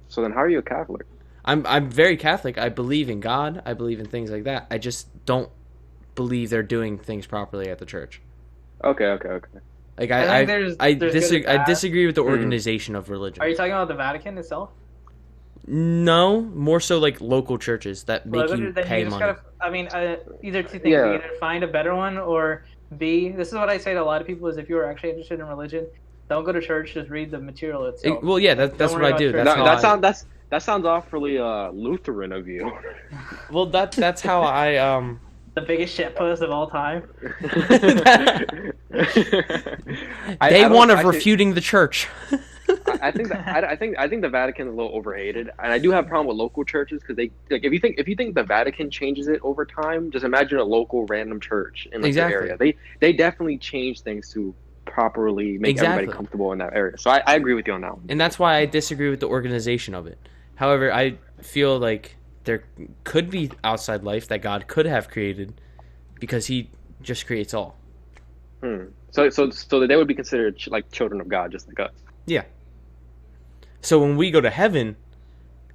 B: So then, how are you a Catholic?
A: I'm very Catholic. I believe in God. I believe in things like that. I just don't believe they're doing things properly at the church.
B: Okay.
A: Like
C: I think
A: I
C: there's good and bad.
A: disagree with the organization of religion.
C: Are you talking about the Vatican itself?
A: No, more so like local churches that make you
C: Then
A: pay
C: just
A: money.
C: gotta, I mean, either two things.
B: Yeah.
C: You either find a better one, or B. This is what I say to a lot of people: is if you are actually interested in religion, don't go to church. Just read the material itself.
A: Well, yeah, that's
C: Don't
A: what
C: worry
A: I do.
C: about
A: That's
C: church.
A: how
B: That sounds awfully Lutheran of you.
A: well, that's how I
C: The biggest shit post of all time.
A: They want of
B: actually-
A: refuting the church.
B: I think the Vatican is a little overhated, and I do have a problem with local churches because they like if you think the Vatican changes it over time, just imagine a local random church in like, the
A: Exactly.
B: area. They definitely change things to properly make
A: Exactly.
B: everybody comfortable in that area. So I agree with you on that one.
A: And that's why I disagree with the organization of it. However, I feel like there could be outside life that God could have created because he just creates all.
B: So they would be considered like children of God, just like us.
A: Yeah. So when we go to heaven,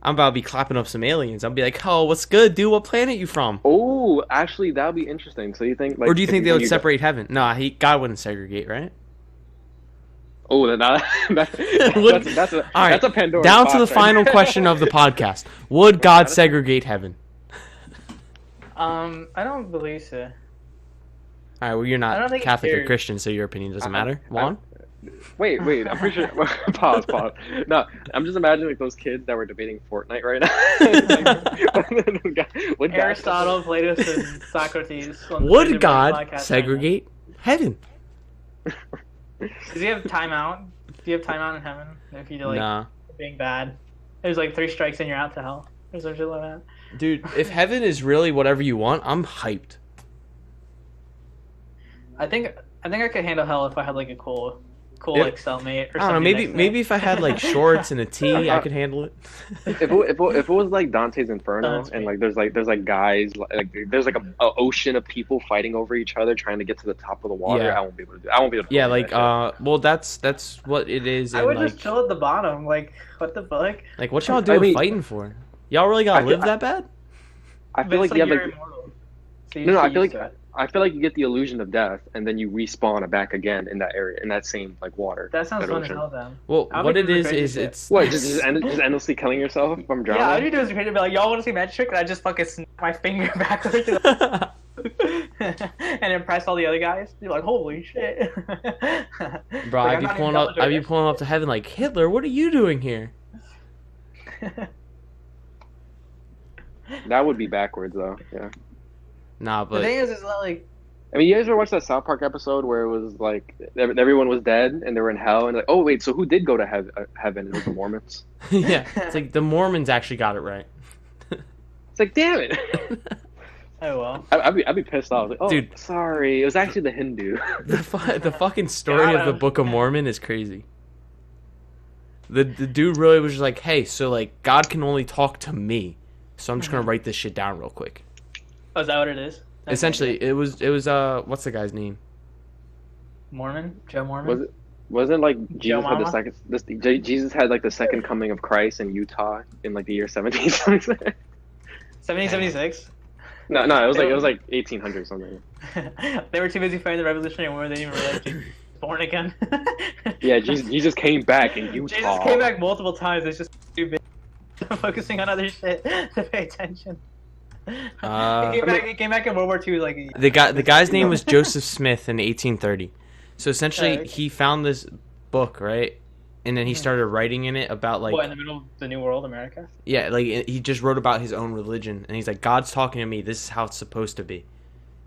A: I'm about to be clapping up some aliens. I'll be like, "Oh, what's good, dude? What planet you from?"
B: Oh, actually, that would be interesting. So you think, like,
A: Or do you think they
B: when
A: would
B: you-
A: separate heaven? No, God wouldn't segregate, right?
B: Oh, that's a
A: All right.
B: that's a Pandora.
A: Down to the
B: box right
A: final
B: there.
A: question of the podcast: would God segregate heaven?
C: I don't believe so.
A: All right. Well, you're
C: I don't
A: not
C: think it
A: Catholic or
C: cares.
A: Christian, so your opinion doesn't matter. Juan?
B: Wait. I'm pretty sure. Pause. No, I'm just imagining like those kids that were debating Fortnite right now. Would
C: Aristotle, Plato, and Socrates.
A: Would God segregate heaven?
C: Does he have timeout? Do you have timeout in heaven if you like
A: Nah.
C: being bad? There's like 3 strikes and you're out to hell. Or some shit like that.
A: Dude, if heaven is really whatever you want, I'm hyped.
C: I think I could handle hell if I had like a cool
A: Yeah.
C: like cellmate or
A: I don't know,
C: something.
A: maybe if I had like shorts and a tee, I could handle it.
B: if it was like Dante's Inferno
C: That's
B: and
C: me.
B: like there's like guys like there's like a ocean of people fighting over each other trying to get to the top of the water,
A: Yeah.
B: I won't be able to do. I won't be able to.
A: Yeah,
B: believe
A: like
B: that
A: well that's what it is.
C: I
A: And
C: would
A: like,
C: just chill at the bottom. Like, what the fuck?
A: like what y'all doing
B: mean-
A: fighting for? Y'all really gotta
B: I feel-
A: live that bad?
B: shit. I
C: But
B: feel
C: it's
B: like you have
C: you're
B: like
C: immortal. So you
B: no,
C: just
B: I
C: get
B: feel
C: used
B: like
C: to it.
B: I feel like you get the illusion of death and then you respawn back again in that area in that same like water.
C: That sounds fun as
B: ocean.
C: hell then.
A: Well,
C: I'll
A: what
C: be
A: it
C: doing
A: is
C: crazy shit.
A: it's
B: What? Just endlessly killing yourself from drowning?
C: Yeah, I would do is crazy. Be like, y'all want to see magic trick? And I just fucking snap my finger backwards and impress all the other guys. You're like, holy shit,
A: Bro,
C: Like,
A: I'd be
C: I'm not
A: pulling
C: even
A: up to heaven like, Hitler, what are you doing here?
B: That would be backwards though. Yeah.
A: Nah,
C: The
A: but
C: thing is that like,
B: I mean, you guys ever watched that South Park episode where it was like everyone was dead and they were in hell and like, oh wait, so who did go to heaven? It was the Mormons.
A: yeah, it's like the Mormons actually got it right.
B: It's like, damn it.
C: oh well.
B: I'd be pissed off. Like, oh,
A: Dude.
B: sorry, it was actually the Hindu.
A: The fucking story
C: Got
A: of the
C: him.
A: Book of Mormon is crazy. The dude really was just like, hey, so like God can only talk to me, so I'm just gonna write this shit down real quick.
C: Oh, is that what it is? That's
A: Essentially, it was what's the guy's name?
C: Mormon, Joe Mormon.
B: Wasn't like Jesus had the
C: Mama?
B: second? Jesus had like the second coming of Christ in Utah in like the year 1776.
C: 1776.
B: No, it was like 1800 something.
C: They were too busy fighting the Revolutionary War. They didn't even realize Jesus was born again.
B: Yeah, Jesus came back in Utah.
C: Jesus came back multiple times. It's just too busy focusing on other shit to pay attention. He came back in World War II. Like
A: The guy's name was Joseph Smith in 1830. So essentially,
C: Okay.
A: he found this book, right? And then he started writing in it about like
C: what in the middle of the New World, America?
A: yeah, like he just wrote about his own religion, and he's like, God's talking to me. This is how it's supposed to be.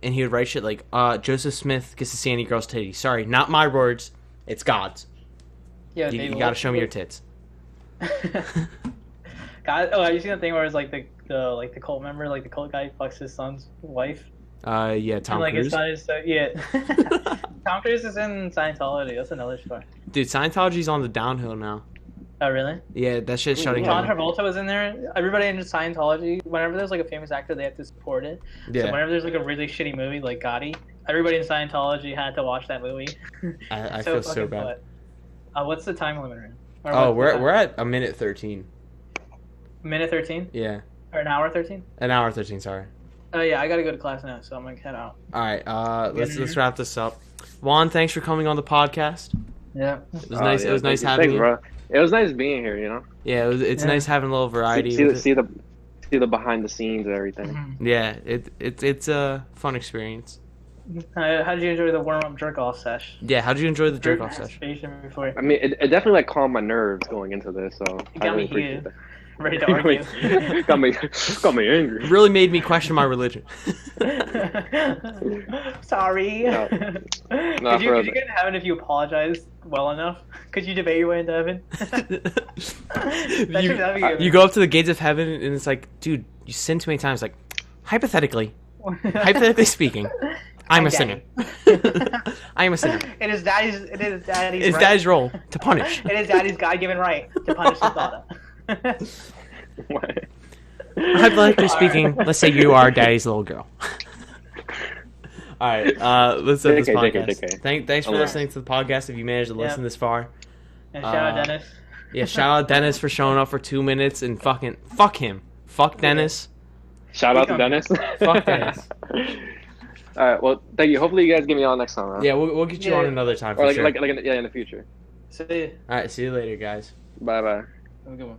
A: And he would write shit like, Joseph Smith gets to see any girl's titty. Sorry, not my words. It's God's.
C: Yeah,
A: You
C: David
A: gotta show me your
C: Wolfowitz.
A: tits.
C: God, oh, have you seen that thing where it's like the cult member, like the cult guy fucks his son's wife?
A: Yeah, Tom
C: and like
A: Cruise.
C: his son is so yeah. Tom Cruise is in Scientology. That's another story.
A: Dude, Scientology's on the downhill now.
C: Oh really?
A: Yeah, that shit's shutting
C: John
A: down.
C: Travolta was in there. Everybody in Scientology, whenever there's like a famous actor, they have to support it. So
A: Yeah,
C: whenever there's like a really shitty movie like Gotti, everybody in Scientology had to watch that movie.
A: I feel so
C: fucking
A: bad.
C: fun. What's the time limit? Right? Or
A: Oh,
C: what's the
A: we're at a minute 13.
C: minute 13
A: Yeah,
C: or an hour 13?
A: an hour 13. Sorry.
C: Oh yeah, I gotta go to class now, so I'm gonna head out.
A: All right, let's wrap this up. Juan, thanks for coming on the podcast.
C: Yeah.
A: It was nice.
B: Yeah,
A: It was nice
B: thanks,
A: having you.
B: bro. It was nice being here. You know,
A: Yeah, it's
C: Yeah.
A: nice having a little variety.
B: see
A: with it.
B: the behind the scenes and everything.
C: Mhm.
A: Yeah, it's a fun experience.
C: How did you enjoy the warm up jerk off sesh?
A: Yeah, how did you enjoy the jerk off session?
C: Before
B: I mean, it definitely like calmed my nerves going into this. So
C: It
B: I
C: got me
B: really appreciate
C: heated.
B: that.
C: Ready to argue.
B: got me angry.
A: Really made me question my religion.
C: Sorry.
B: No.
C: Could you get into heaven if you apologized well enough? Could you debate your way into heaven? That'd be good.
A: You go up to the gates of heaven and it's like, dude, you sinned too many times. Like, hypothetically speaking, I'm a sinner. I am a sinner.
C: It is daddy's.
A: It's
C: right.
A: daddy's role to punish.
C: It is daddy's God-given right to punish his daughter.
B: What?
A: Hypothetically speaking, let's say you are daddy's little girl. All right, let's end this
B: JK,
A: podcast.
B: JK.
A: Thanks for
B: Alright.
A: listening to the podcast. If you managed to listen this far,
C: And shout out Dennis.
A: yeah, shout out Dennis for showing up for 2 minutes and fucking fuck him, fuck Dennis.
B: Shout out to Dennis.
A: Fuck Dennis.
B: All right. Well, thank you. Hopefully, you guys get me on next time. Huh?
A: Yeah, we'll get you
C: Yeah.
A: on another time for
B: Or like
A: sure.
B: like in the future.
C: See you.
A: All right, see you later, guys.
B: Bye bye.
C: Have a good one.